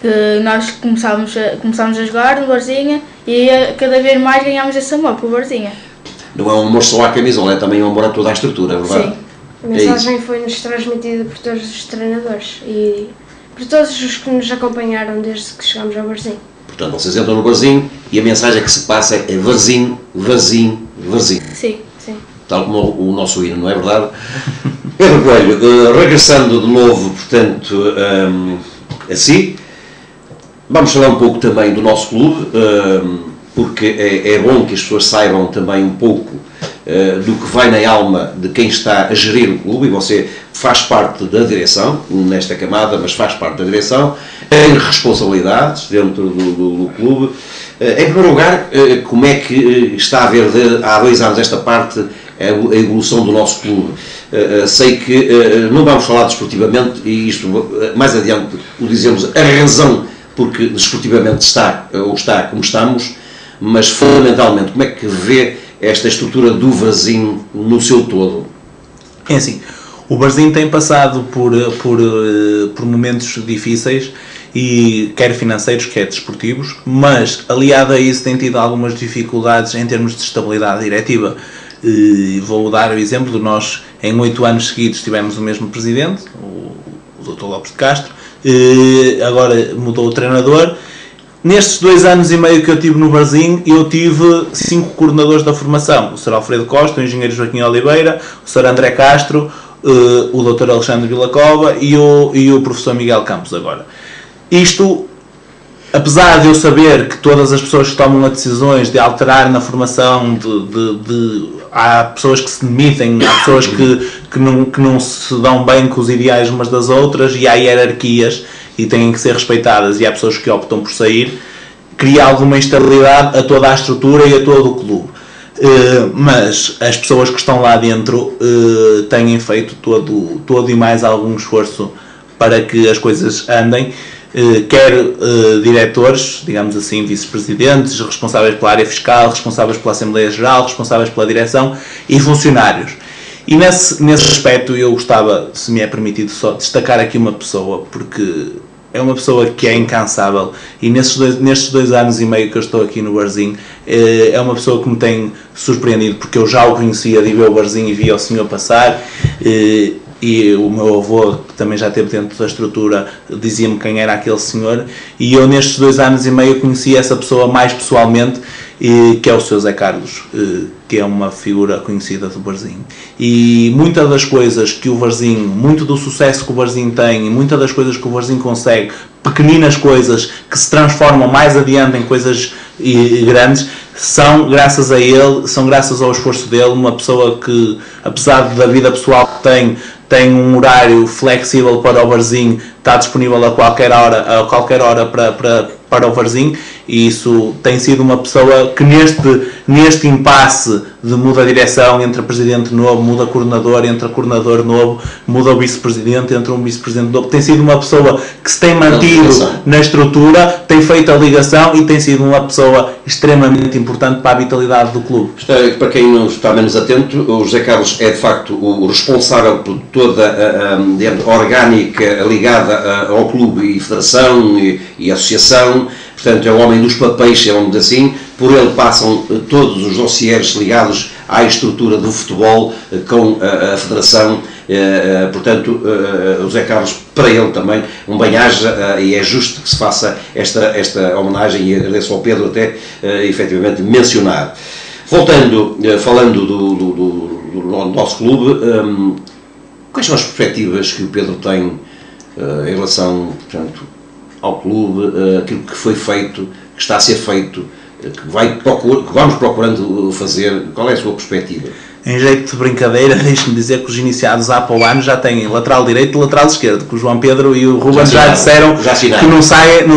que nós começámos a jogar no Barzinha e cada vez mais ganhámos esse amor pelo Barzinha. Não é um amor só à camisola, é também um amor a toda a estrutura, é verdade? Sim. A mensagem foi-nos transmitida por todos os treinadores e por todos os que nos acompanharam desde que chegámos ao Barzinho. Portanto, vocês entram no Barzinho e a mensagem que se passa é Barzinho, Barzinho, Barzinho. Sim. Tal como o nosso hino, não é verdade? Pedro Coelho, regressando de novo, portanto, assim, vamos falar um pouco também do nosso clube, porque é bom que as pessoas saibam também um pouco do que vai na alma de quem está a gerir o clube, e você faz parte da direção, nesta camada, mas faz parte da direção, tem responsabilidades dentro do clube. Em primeiro lugar, como é que está a ver há 2 anos esta parte, a evolução do nosso clube? Sei que não vamos falar desportivamente, e isto mais adiante o dizemos, a razão porque desportivamente está como estamos, mas fundamentalmente como é que vê esta estrutura do Barzinho no seu todo? É assim, o Barzinho tem passado por momentos difíceis, e quer financeiros, quer desportivos, mas aliado a isso tem tido algumas dificuldades em termos de estabilidade diretiva. Vou dar o exemplo de nós, em 8 anos seguidos tivemos o mesmo presidente, o Dr. Lopes de Castro, agora mudou o treinador. Nestes 2 anos e meio que eu tive no Barzinho, eu tive 5 coordenadores da formação: o Sr. Alfredo Costa, o Engenheiro Joaquim Oliveira, o Sr. André Castro, o Dr. Alexandre Villacova e o Professor Miguel Campos agora. Isto, apesar de eu saber que todas as pessoas que tomam as decisões de alterar na formação, há pessoas que se demitem, há pessoas que não se dão bem com os ideais umas das outras, e há hierarquias e têm que ser respeitadas, e há pessoas que optam por sair, cria alguma instabilidade a toda a estrutura e a todo o clube. Mas as pessoas que estão lá dentro têm feito todo e mais algum esforço para que as coisas andem, quer diretores, digamos assim, vice-presidentes, responsáveis pela área fiscal, responsáveis pela Assembleia Geral, responsáveis pela direção e funcionários. E nesse aspecto eu gostava, se me é permitido, só destacar aqui uma pessoa, porque é uma pessoa que é incansável, e nestes 2 anos e meio que eu estou aqui no Varzim, é uma pessoa que me tem surpreendido, porque eu já o conhecia de ver o Varzim e via o senhor passar, e o meu avô, que também já esteve dentro da estrutura, dizia-me quem era aquele senhor, e eu nestes 2 anos e meio conheci essa pessoa mais pessoalmente, que é o Sr. Zé Carlos, que é uma figura conhecida do Varzim. E muitas das coisas que o Varzim, muito do sucesso que o Varzim tem, e muitas das coisas que o Varzim consegue, pequeninas coisas que se transformam mais adiante em coisas grandes, são graças a ele, são graças ao esforço dele, uma pessoa que, apesar da vida pessoal que tem um horário flexível para o Varzim, está disponível a qualquer hora para o Varzim, e isso tem sido uma pessoa que neste impasse de muda a direção, entre presidente novo, muda coordenador, entre coordenador novo, muda o vice-presidente, entre um vice-presidente novo, tem sido uma pessoa que se tem mantido na estrutura, tem feito a ligação e tem sido uma pessoa extremamente importante para a vitalidade do clube. Para quem não está menos atento, o José Carlos é de facto o responsável por toda a orgânica ligada ao clube e federação e associação. Portanto, é o homem dos papéis, chamamos assim. Por ele passam todos os dossiers ligados à estrutura do futebol com a federação. Portanto, o Zé Carlos, para ele também, um bem-aja, e é justo que se faça esta homenagem, e agradeço ao Pedro até efetivamente mencionar. Voltando, falando do nosso clube, quais são as perspectivas que o Pedro tem em relação, portanto, ao clube, aquilo que foi feito, que está a ser feito, que vamos procurando fazer? Qual é a sua perspectiva? Em jeito de brincadeira, deixe-me dizer que os iniciados há para o ano já têm lateral direito e lateral esquerdo, que o João Pedro e o Ruben já disseram que não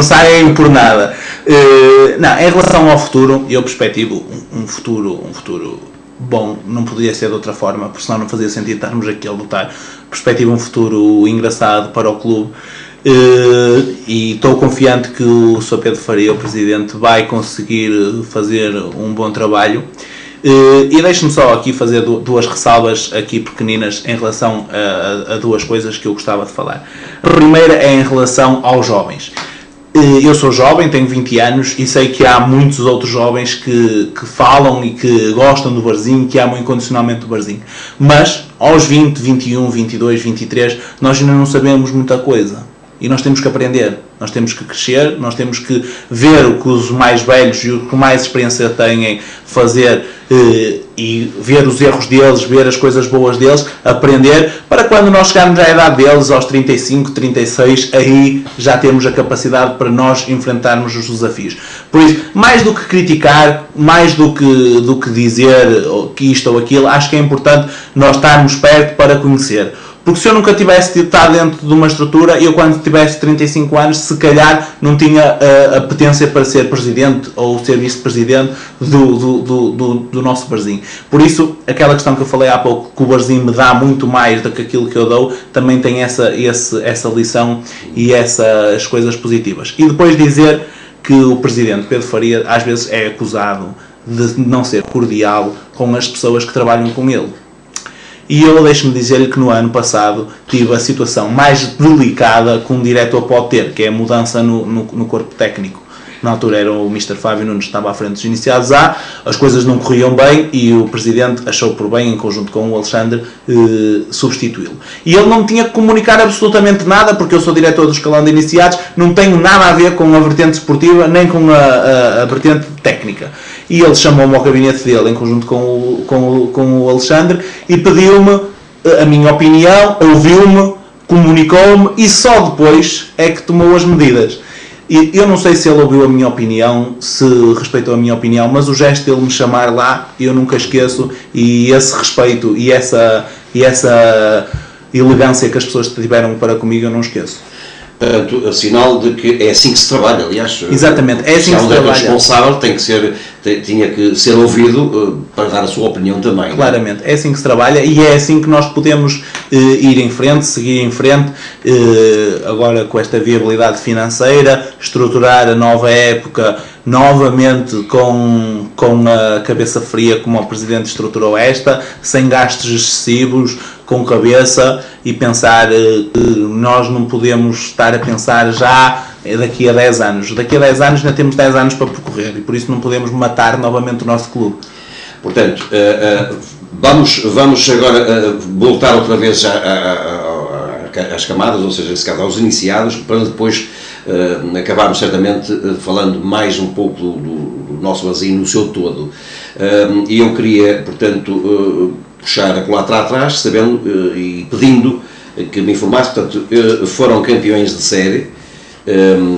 saem por nada. Em relação ao futuro, eu perspectivo um futuro bom, não poderia ser de outra forma, porque senão não fazia sentido estarmos aqui a lutar. Perspectivo um futuro engraçado para o clube. E estou confiante que o Sr. Pedro Faria, o Presidente, vai conseguir fazer um bom trabalho. E deixe-me só aqui fazer 2 ressalvas aqui pequeninas em relação a 2 coisas que eu gostava de falar. A primeira é em relação aos jovens. Eu sou jovem, tenho 20 anos e sei que há muitos outros jovens que falam e que gostam do Varzim, que amam incondicionalmente o Varzim. Mas aos 20, 21, 22, 23, nós ainda não sabemos muita coisa. E nós temos que aprender, nós temos que crescer, nós temos que ver o que os mais velhos e os que mais experiência têm fazer, e ver os erros deles, ver as coisas boas deles, aprender, para quando nós chegarmos à idade deles, aos 35, 36, aí já temos a capacidade para nós enfrentarmos os desafios. Por isso, mais do que criticar, mais do que dizer que isto ou aquilo, acho que é importante nós estarmos perto para conhecer. Porque se eu nunca tivesse estado dentro de uma estrutura, eu quando tivesse 35 anos, se calhar não tinha a potência para ser presidente ou ser vice-presidente do nosso Varzim. Por isso, aquela questão que eu falei há pouco, que o Varzim me dá muito mais do que aquilo que eu dou, também tem essa lição e essas coisas positivas. E depois dizer que o Presidente Pedro Faria às vezes é acusado de não ser cordial com as pessoas que trabalham com ele. E eu deixo-me dizer-lhe que no ano passado tive a situação mais delicada que um diretor pode ter, que é a mudança no corpo técnico. Na altura era o Mr. Fábio Nunes que estava à frente dos iniciados A, as coisas não corriam bem e o Presidente achou por bem, em conjunto com o Alexandre, substituí-lo. E ele não tinha que comunicar absolutamente nada, porque eu sou diretor do escalão de iniciados, não tenho nada a ver com a vertente esportiva, nem com a vertente técnica. E ele chamou-me ao gabinete dele, em conjunto com o Alexandre, e pediu-me a minha opinião, ouviu-me, comunicou-me, e só depois é que tomou as medidas. E eu não sei se ele ouviu a minha opinião, se respeitou a minha opinião, mas o gesto dele me chamar lá, eu nunca esqueço, e esse respeito e essa elegância que as pessoas tiveram para comigo, eu não esqueço. Sinal de que é assim que se trabalha, aliás. Exatamente, é assim que se trabalha. O responsável tem que ser tinha que ser ouvido para dar a sua opinião também. Claramente, é assim que se trabalha e é assim que nós podemos ir em frente, seguir em frente, agora com esta viabilidade financeira, estruturar a nova época novamente com a cabeça fria como o Presidente estruturou esta, sem gastos excessivos, com cabeça, e pensar que nós não podemos estar a pensar já daqui a 10 anos. Daqui a 10 anos ainda temos 10 anos para percorrer e por isso não podemos matar novamente o nosso clube. Portanto, vamos agora voltar outra vez às camadas, ou seja, nesse caso aos iniciados, para depois acabarmos certamente falando mais um pouco do nosso vazio no seu todo. E eu queria, portanto, puxar a colatra atrás, sabendo e pedindo que me informasse. Portanto, foram campeões de série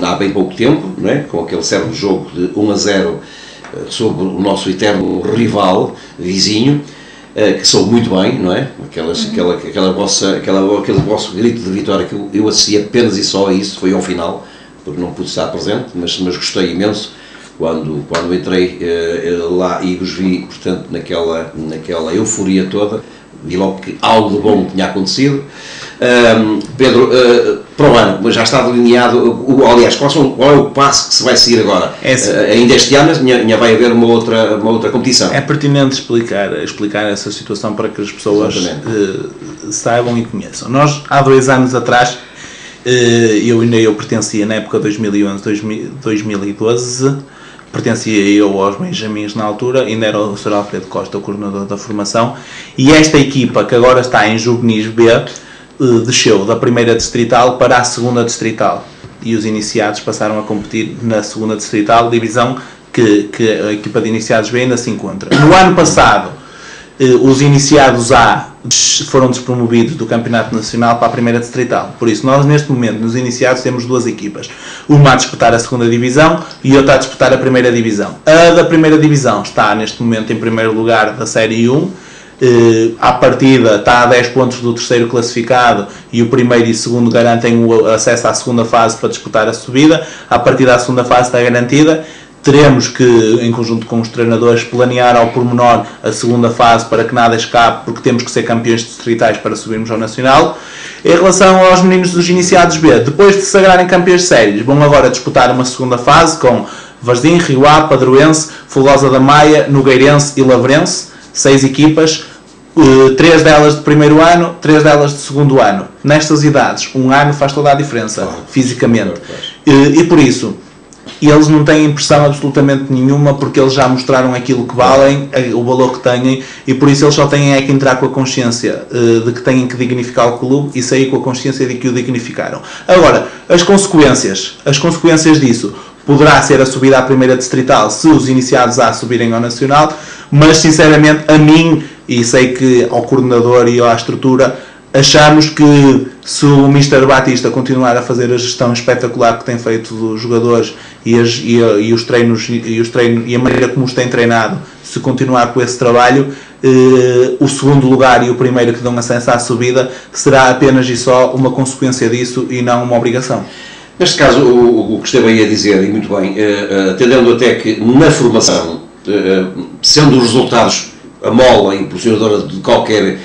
há bem pouco tempo, não é? Com aquele célebre jogo de 1-0 sobre o nosso eterno rival, vizinho, que soube muito bem, não é? Aquele vosso grito de vitória que eu assisti apenas e só a isso, foi ao final, porque não pude estar presente, mas gostei imenso quando entrei lá e vos vi, portanto, naquela euforia toda, vi logo que algo de bom tinha acontecido. Pedro, para o ano, já está delineado, aliás, qual é o passo que se vai seguir agora? Ainda este ano ainda vai haver uma outra competição. É pertinente explicar essa situação para que as pessoas saibam e conheçam. Nós, há 2 anos atrás, eu pertencia na época 2011-2012, pertencia eu aos Benjamins na altura, ainda era o Sr. Alfredo Costa, o coordenador da formação, e esta equipa que agora está em Juvenis B, desceu da primeira distrital para a segunda distrital, e os iniciados passaram a competir na segunda distrital, divisão que a equipa de iniciados B ainda se encontra. No ano passado, os iniciados A foram despromovidos do Campeonato Nacional para a primeira distrital. Por isso, nós neste momento, nos iniciados, temos 2 equipas. Uma a disputar a segunda divisão e outra a disputar a primeira divisão. A da primeira divisão está neste momento em primeiro lugar da Série 1. À partida está a 10 pontos do terceiro classificado e o primeiro e segundo garantem o acesso à segunda fase para disputar a subida. À partida da segunda fase está garantida. Teremos que, em conjunto com os treinadores, planear ao pormenor a segunda fase para que nada escape, porque temos que ser campeões distritais para subirmos ao Nacional. Em relação aos meninos dos iniciados B, depois de se sagrarem campeões de séries, vão agora disputar uma segunda fase com Varzim, Rio Ave, Padroense, Folgosa da Maia, Nogueirense e Lavrense, 6 equipas, 3 delas de primeiro ano, 3 delas de segundo ano. Nestas idades, 1 ano faz toda a diferença, fisicamente. E por isso, eles não têm pressão absolutamente nenhuma, porque eles já mostraram aquilo que valem, o valor que têm, e por isso eles só têm que entrar com a consciência de que têm que dignificar o clube e sair com a consciência de que o dignificaram. Agora, as consequências disso poderá ser a subida à primeira distrital se os iniciados A subirem ao Nacional, mas sinceramente a mim, e sei que ao coordenador e à estrutura, achamos que se o Mr. Batista continuar a fazer a gestão espetacular que tem feito dos jogadores e os treinos e a maneira como os tem treinado, se continuar com esse trabalho, o segundo lugar e o primeiro que dão acesso à subida será apenas e só uma consequência disso e não uma obrigação. Neste caso, o que esteve aí a dizer, e muito bem, atendendo até que na formação, sendo os resultados a mola impulsionadora de qualquer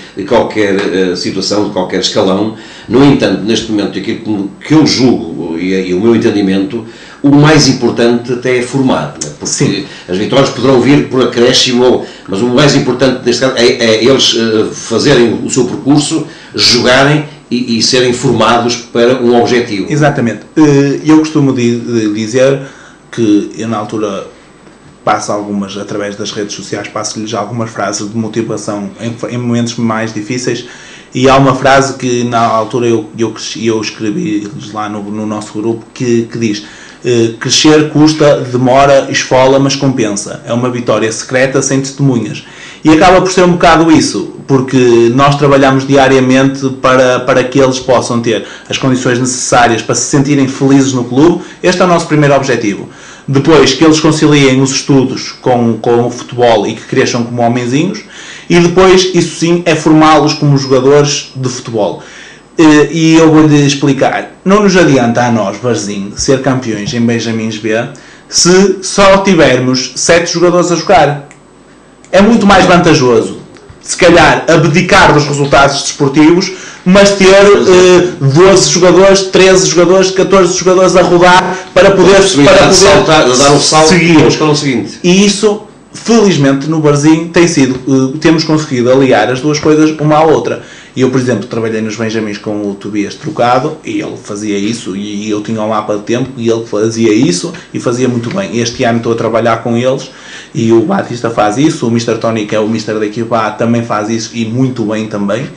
situação, de qualquer escalão, no entanto, neste momento, aquilo que eu julgo e o meu entendimento, o mais importante até é formar, né? Porque sim, as vitórias poderão vir por acréscimo, mas o mais importante neste caso é eles fazerem o seu percurso, jogarem e serem formados para um objetivo. Exatamente. Eu costumo dizer que eu na altura passo algumas, através das redes sociais, passo-lhes algumas frases de motivação em momentos mais difíceis, e há uma frase que na altura eu escrevi-lhes lá no nosso grupo que diz: crescer custa, demora, esfola, mas compensa. É uma vitória secreta sem testemunhas. E acaba por ser um bocado isso, porque nós trabalhamos diariamente para que eles possam ter as condições necessárias para se sentirem felizes no clube. Este é o nosso primeiro objetivo. Depois, que eles conciliem os estudos com o futebol e que cresçam como homenzinhos. E depois, isso sim, é formá-los como jogadores de futebol. E eu vou-lhe explicar. Não nos adianta a nós, Varzim, ser campeões em Benjamins B se só tivermos 7 jogadores a jogar. É muito mais vantajoso, se calhar, abdicar dos resultados desportivos, mas ter 12 jogadores, 13 jogadores, 14 jogadores a rodar para poder saltar, dar um salto seguir. ao escalão seguinte. E isso, felizmente, no Barzinho temos conseguido aliar as duas coisas uma à outra. E eu, por exemplo, trabalhei nos Benjamins com o Tobias Trocado e ele fazia isso, e eu tinha um mapa de tempo e ele fazia isso e fazia muito bem. Este ano estou a trabalhar com eles e o Batista faz isso, o Mr. Tony, que é o Mr. da equipa, também faz isso e muito bem também.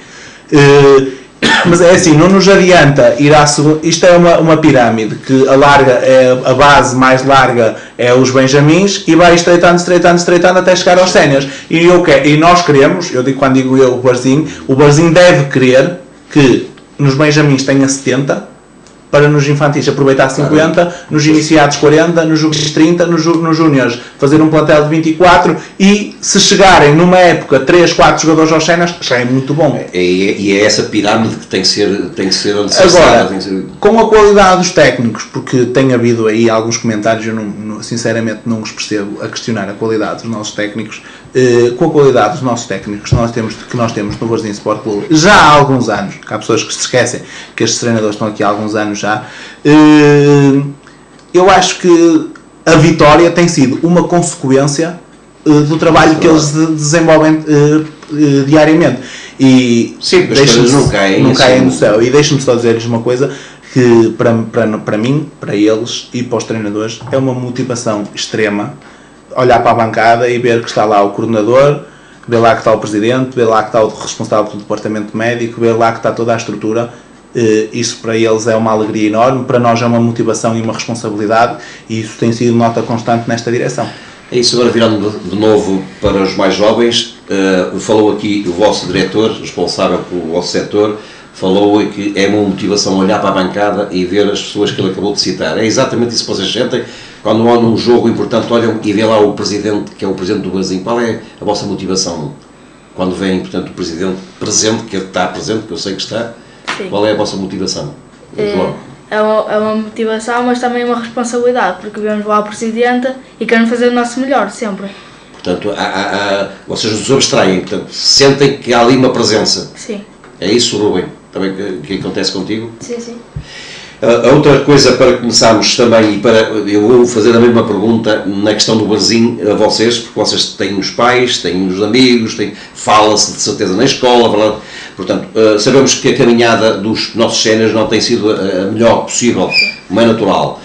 Mas é assim, não nos adianta ir à segunda. Isto é uma pirâmide que a base mais larga é os Benjamins e vai estreitando até chegar aos séniores. E nós queremos, quando digo eu, o Barzinho deve querer que nos Benjamins tenha 70, para nos infantis aproveitar 50, nos iniciados 40, nos jogos 30, nos júniores fazer um plantel de 24 e se chegarem numa época 3, 4 jogadores aos séniores, já é muito bom. E é essa pirâmide que tem que ser agora, com a qualidade dos técnicos, porque tem havido aí alguns comentários, eu sinceramente não os percebo, a questionar a qualidade dos nossos técnicos. Com a qualidade dos nossos técnicos que nós temos no Barzinho Sport Clube já há alguns anos, que há pessoas que se esquecem que estes treinadores estão aqui há alguns anos já, eu acho que a vitória tem sido uma consequência do trabalho que eles desenvolvem diariamente. E sim, as coisas não caem do céu. E deixe-me só dizer-lhes uma coisa, que para mim, para eles e para os treinadores é uma motivação extrema olhar para a bancada e ver que está lá o coordenador, ver lá que está o presidente, ver lá que está o responsável do departamento médico, ver lá que está toda a estrutura. Isso para eles é uma alegria enorme, para nós é uma motivação e uma responsabilidade, e isso tem sido nota constante nesta direção. É isso. Agora, virando de novo para os mais jovens, falou aqui o vosso diretor, responsável pelo vosso setor, falou que é uma motivação olhar para a bancada e ver as pessoas que ele acabou de citar. É exatamente isso que vocês sentem quando há num jogo importante, olham e vê lá o presidente, que é o presidente do Barzinho. Qual é a vossa motivação quando vem, portanto, o presidente presente, que está presente, que eu sei que está? Sim. Qual é a vossa motivação? É uma motivação, mas também uma responsabilidade, porque vemos lá o presidente e queremos fazer o nosso melhor, sempre. Portanto, vocês nos abstraem, portanto, sentem que há ali uma presença. Sim. É isso, Rubem? Também que acontece contigo? Sim, sim. A outra coisa, para começarmos também, eu vou fazer a mesma pergunta na questão do Barzinho a vocês, porque vocês têm os pais, têm os amigos, fala-se de certeza na escola, verdade? Portanto, sabemos que a caminhada dos nossos séniores não tem sido a melhor possível, como é natural.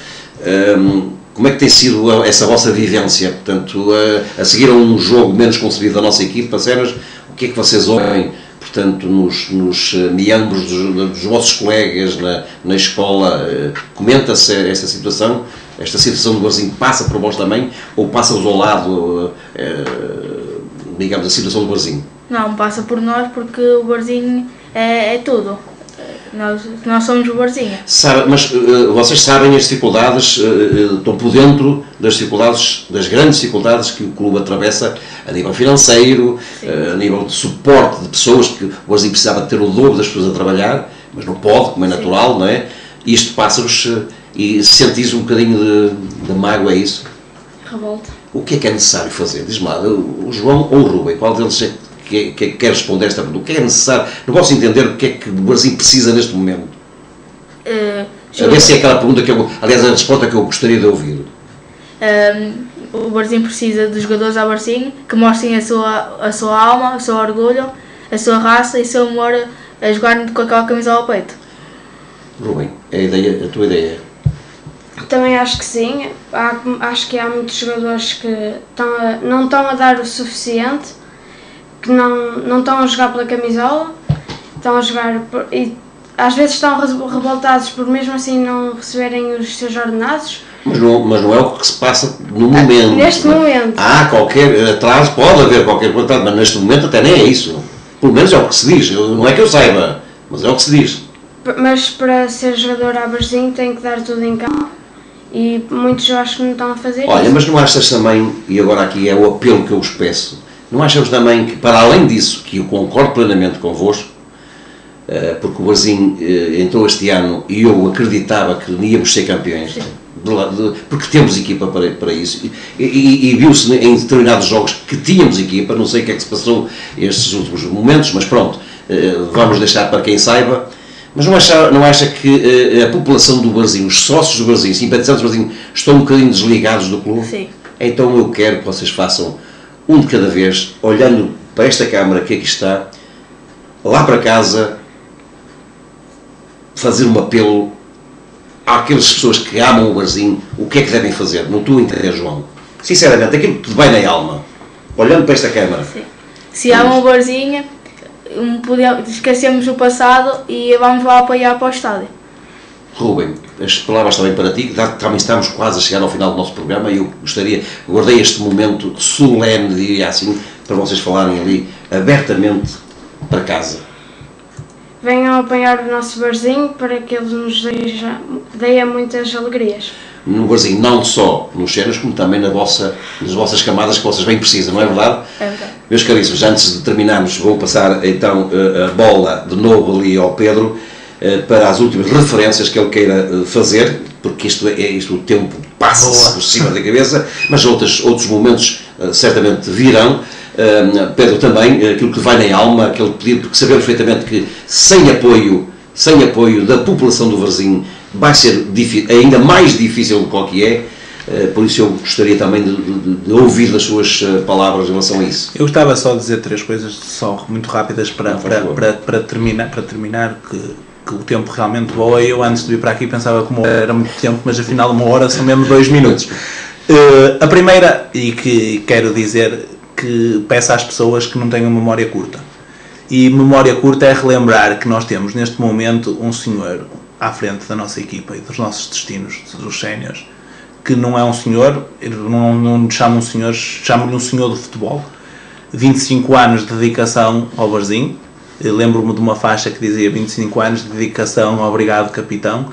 Como é que tem sido essa vossa vivência? Portanto, a seguir a um jogo menos concebido da nossa equipa, séniores, o que é que vocês ouvem? Portanto, nos meandros dos vossos colegas na escola, comenta-se esta situação do Barzinho passa por vós também, ou passa-vos ao lado, digamos, a situação do Barzinho? Não, passa por nós, porque o Barzinho é tudo. Nós somos o Barzinho. Mas vocês sabem as dificuldades, estão por dentro das grandes dificuldades que o clube atravessa a nível financeiro, a nível de suporte de pessoas, que o Barzinho precisava de ter o dobro das pessoas a trabalhar, mas não pode, como é natural, não é? Isto passa-vos e sentis um bocadinho de mágoa, é isso? Revolta. O que é necessário fazer? Diz-me lá, o João ou o Rubem, qual deles é que quer responder esta pergunta? O que é necessário? Não posso entender o que é que o Barzinho precisa neste momento. A ver se é aquela pergunta aliás, a resposta que eu gostaria de ouvir. O Barzinho precisa de jogadores ao Barzinho que mostrem a sua alma, o seu orgulho, a sua raça e o seu amor a jogar com aquela camisola ao peito. Rubem, a tua ideia? Também acho que sim. Acho que há muitos jogadores que não estão a dar o suficiente, que não estão a jogar pela camisola, estão a jogar e às vezes estão revoltados por mesmo assim não receberem os seus ordenados. Mas não é o que se passa no momento. Neste momento. Qualquer atraso, pode haver qualquer atraso, mas neste momento até nem é isso. Pelo menos é o que se diz. Não é que eu saiba, mas é o que se diz. Mas para ser jogador a Barzinho tem que dar tudo em campo. E muitos eu acho que não estão a fazer isso. Olha, mas não achas também, e agora aqui é o apelo que eu vos peço, não achamos também que, para além disso, que eu concordo plenamente convosco, porque o Barzinho entrou este ano e eu acreditava que íamos ser campeões. Sim. porque temos equipa para isso, e viu-se em determinados jogos que tínhamos equipa. Não sei o que é que se passou estes últimos momentos, mas pronto, vamos deixar para quem saiba. Mas não acha que a população do Barzinho, os sócios do Barzinho, simpatizantes do Barzinho, estão um bocadinho desligados do clube? Sim. Então eu quero que vocês façam um de cada vez, olhando para esta câmara que aqui está, lá para casa, fazer um apelo àquelas pessoas que amam o Barzinho, o que é que devem fazer, no teu entender, João? Sinceramente, aquilo que te vai na alma, olhando para esta câmara. Sim. Se amam o Barzinho, esquecemos o passado e vamos lá apoiar para o estádio. Rubem, as palavras também para ti, também estamos quase a chegar ao final do nosso programa e eu guardei este momento solene, diria assim, para vocês falarem ali abertamente para casa. Venham apanhar o nosso Barzinho para que ele nos dê muitas alegrias. No Barzinho, não só nos cenas, como também nas vossas camadas que vocês bem precisam, não é verdade? É verdade. Meus caríssimos, antes de terminarmos, vou passar então a bola de novo ali ao Pedro para as últimas referências que ele queira fazer, porque isto o tempo passa por cima da cabeça, mas outros momentos certamente virão. Pedro, também, aquilo que vai na alma, aquele pedido, porque sabemos perfeitamente que sem apoio da população do Barzinho vai ser ainda mais difícil do que é, por isso eu gostaria também de ouvir das suas palavras em relação a isso. Eu gostava só de dizer 3 coisas só muito rápidas para terminar, que o tempo realmente voa. Eu antes de vir para aqui pensava que 1 hora era muito tempo, mas afinal 1 hora são mesmo 2 minutos. A primeira, e que quero dizer, que peço às pessoas que não tenham memória curta. E memória curta é relembrar que nós temos neste momento um senhor à frente da nossa equipa e dos nossos destinos, dos séniores, que não é um senhor, não nos chama um senhor, chamo-lhe um senhor do futebol. 25 anos de dedicação ao Barzinho. Lembro-me de uma faixa que dizia 25 anos de dedicação, obrigado capitão,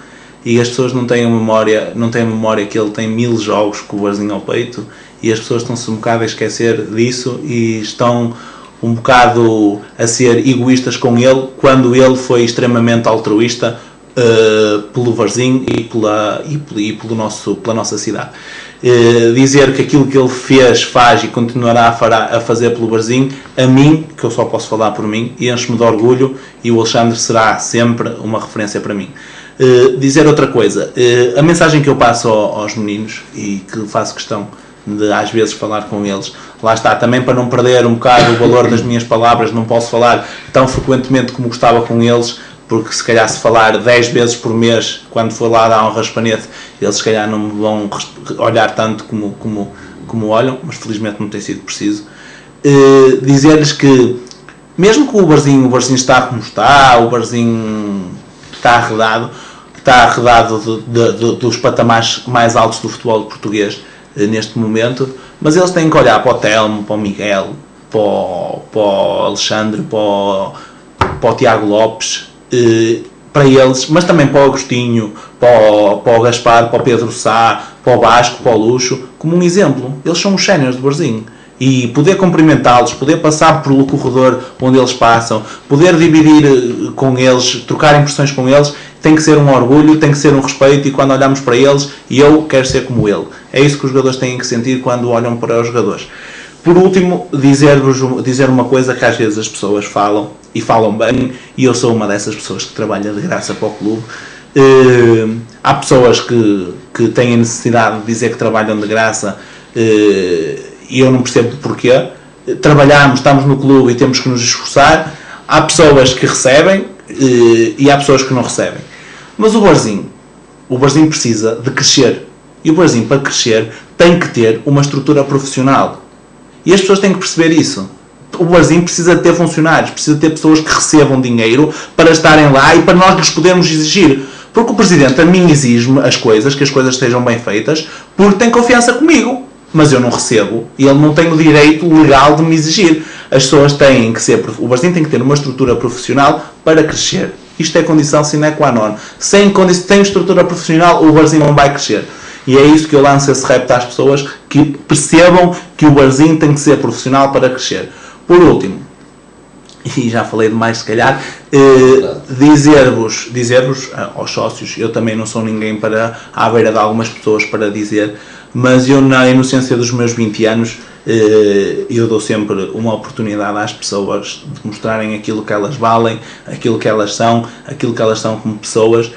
e as pessoas não têm memória que ele tem 1000 jogos com o Barzinho ao peito, e as pessoas estão-se um bocado a esquecer disso e estão um bocado a ser egoístas com ele, quando ele foi extremamente altruísta pelo Barzinho e pela nossa cidade. Dizer que aquilo que ele faz e continuará a fazer pelo Barzinho, a mim, que eu só posso falar por mim, enche-me de orgulho, e o Alexandre será sempre uma referência para mim. Dizer outra coisa, a mensagem que eu passo aos meninos, e que faço questão de às vezes falar com eles, lá está, também para não perder um bocado o valor das minhas palavras, não posso falar tão frequentemente como gostava com eles, porque se calhar se falar 10 vezes por mês, quando for lá dar um raspanete, eles se calhar não me vão olhar tanto como olham, mas felizmente não tem sido preciso. Dizer-lhes que, mesmo que o Barzinho está como está, o Barzinho está arredado dos patamares mais altos do futebol português neste momento, mas eles têm que olhar para o Telmo, para o Miguel, para o Alexandre, para o Tiago Lopes, para eles, mas também para o Agostinho, para o Gaspar, para o Pedro Sá, para o Vasco, para o Luxo, como um exemplo. Eles são os séniores do Barzinho. E poder cumprimentá-los, poder passar pelo corredor onde eles passam, poder dividir com eles, trocar impressões com eles, tem que ser um orgulho, tem que ser um respeito, e quando olhamos para eles, eu quero ser como ele. É isso que os jogadores têm que sentir quando olham para os jogadores. Por último, dizer uma coisa que às vezes as pessoas falam, e falam bem, e eu sou uma dessas pessoas que trabalha de graça para o clube. Há pessoas que têm a necessidade de dizer que trabalham de graça, e eu não percebo porquê. Trabalhamos, estamos no clube e temos que nos esforçar. Há pessoas que recebem e há pessoas que não recebem. Mas o Barzinho precisa de crescer. E o Barzinho, para crescer, tem que ter uma estrutura profissional. E as pessoas têm que perceber isso. O Barzinho precisa de ter funcionários, precisa de ter pessoas que recebam dinheiro para estarem lá e para nós lhes podermos exigir. Porque o Presidente a mim exige-me que as coisas estejam bem feitas, porque tem confiança comigo. Mas eu não recebo e ele não tem o direito legal de me exigir. As pessoas têm que ser... O Barzinho tem que ter uma estrutura profissional para crescer. Isto é condição sine qua non. Sem estrutura profissional, o Barzinho não vai crescer. E é isso que eu lanço esse repto às pessoas, que percebam que o Barzinho tem que ser profissional para crescer. Por último, e já falei demais se calhar, dizer-vos aos sócios, eu também não sou ninguém para, à beira de algumas pessoas para dizer, mas eu na inocência dos meus 20 anos, eu dou sempre uma oportunidade às pessoas de mostrarem aquilo que elas valem, aquilo que elas são como pessoas,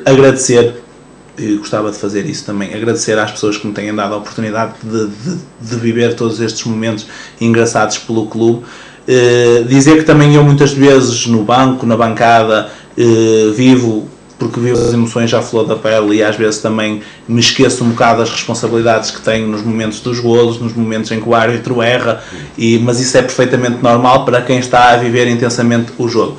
agradecer. Eu gostava de fazer isso também, agradecer às pessoas que me têm dado a oportunidade de viver todos estes momentos engraçados pelo clube. Dizer que também eu muitas vezes no banco, na bancada, vivo as emoções à flor da pele e às vezes também me esqueço um bocado das responsabilidades que tenho nos momentos dos golos, nos momentos em que o árbitro erra, mas isso é perfeitamente normal para quem está a viver intensamente o jogo.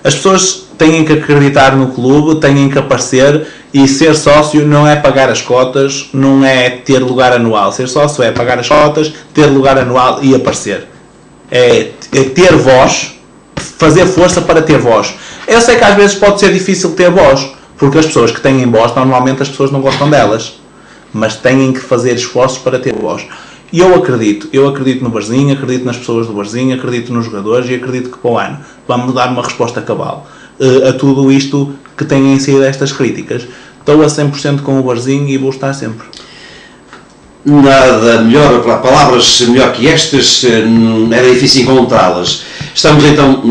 As pessoas têm que acreditar no clube, têm que aparecer, e ser sócio não é pagar as cotas, não é ter lugar anual. Ser sócio é pagar as cotas, ter lugar anual e aparecer. É ter voz, fazer força para ter voz. Eu sei que às vezes pode ser difícil ter voz, porque as pessoas que têm voz, normalmente as pessoas não gostam delas, mas têm que fazer esforços para ter voz. E eu acredito no Barzinho, acredito nas pessoas do Barzinho, acredito nos jogadores e acredito que para o ano vamos dar uma resposta cabal a tudo isto que têm sido estas críticas. Estou a 100% com o Barzinho e vou estar sempre. Nada melhor, para palavras melhor que estas, era difícil encontrá-las. Estamos então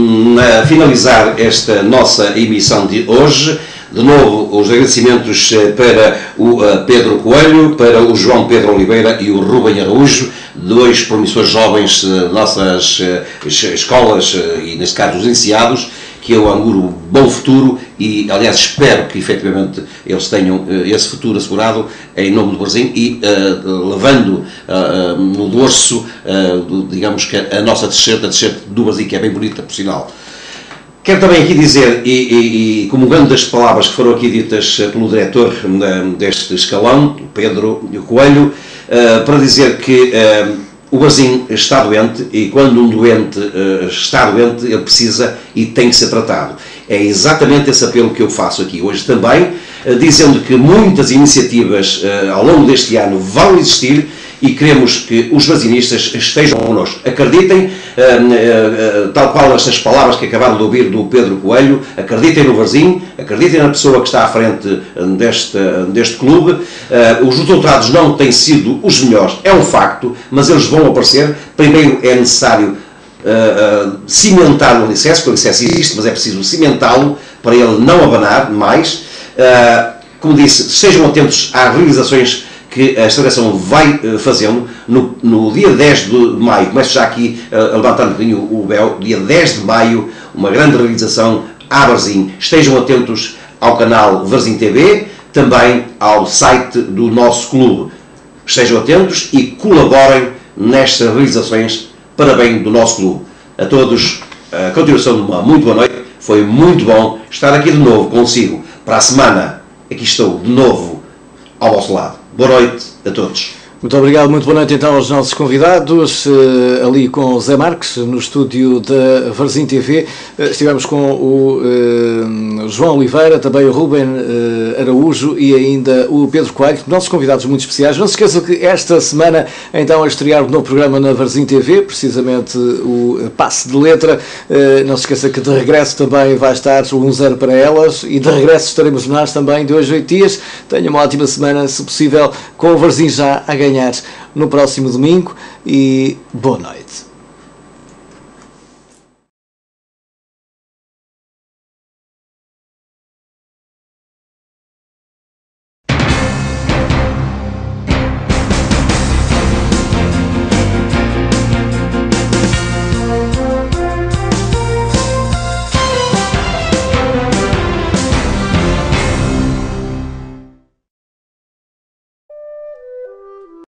a finalizar esta nossa emissão de hoje. De novo, os agradecimentos para o Pedro Coelho, para o João Pedro Oliveira e o Rubem Araújo, dois promissores jovens de nossas escolas e, neste caso, os iniciados, que eu auguro bom futuro e, aliás, espero que efetivamente eles tenham esse futuro assegurado em nome do Barzinho e levando no dorso, digamos que a nossa t-shirt do Barzinho, que é bem bonita, por sinal. Quero também aqui dizer, e comungando das palavras que foram aqui ditas pelo diretor deste escalão, Pedro Coelho, para dizer que o Barzinho está doente e quando um doente está doente, ele precisa e tem que ser tratado. É exatamente esse apelo que eu faço aqui hoje também, dizendo que muitas iniciativas ao longo deste ano vão existir e queremos que os barzinistas estejam connosco. Acreditem, tal qual estas palavras que acabaram de ouvir do Pedro Coelho, acreditem no Barzinho, acreditem na pessoa que está à frente deste clube. Os resultados não têm sido os melhores, é um facto, mas eles vão aparecer. Primeiro é necessário cimentar o alicerce, porque o alicerce existe, mas é preciso cimentá-lo para ele não abanar mais. Como disse, estejam atentos às realizações que a Federação vai fazendo. No dia 10 de maio, começo já aqui a levantar um bocadinho o véu, dia 10 de maio, uma grande realização à Barzinho. Estejam atentos ao canal Barzinho TV, também ao site do nosso clube. Estejam atentos e colaborem nestas realizações para bem do nosso clube. A todos, a continuação de uma muito boa noite. Foi muito bom estar aqui de novo consigo. Para a semana, aqui estou de novo ao vosso lado. Boa noite a todos. Muito obrigado, muito boa noite então aos nossos convidados, ali com o Zé Marques, no estúdio da Barzinho TV. Estivemos com o João Oliveira, também o Rubem Araújo e ainda o Pedro Coelho, nossos convidados muito especiais. Não se esqueça que esta semana, então, a estrear um novo programa na Barzinho TV, precisamente o Passe de Letra. Não se esqueça que de regresso também vai estar o 1-0 para elas e de regresso estaremos nós também de hoje a 8 dias. Tenha uma ótima semana, se possível, com o Barzinho já a ganhar no próximo domingo e boa noite.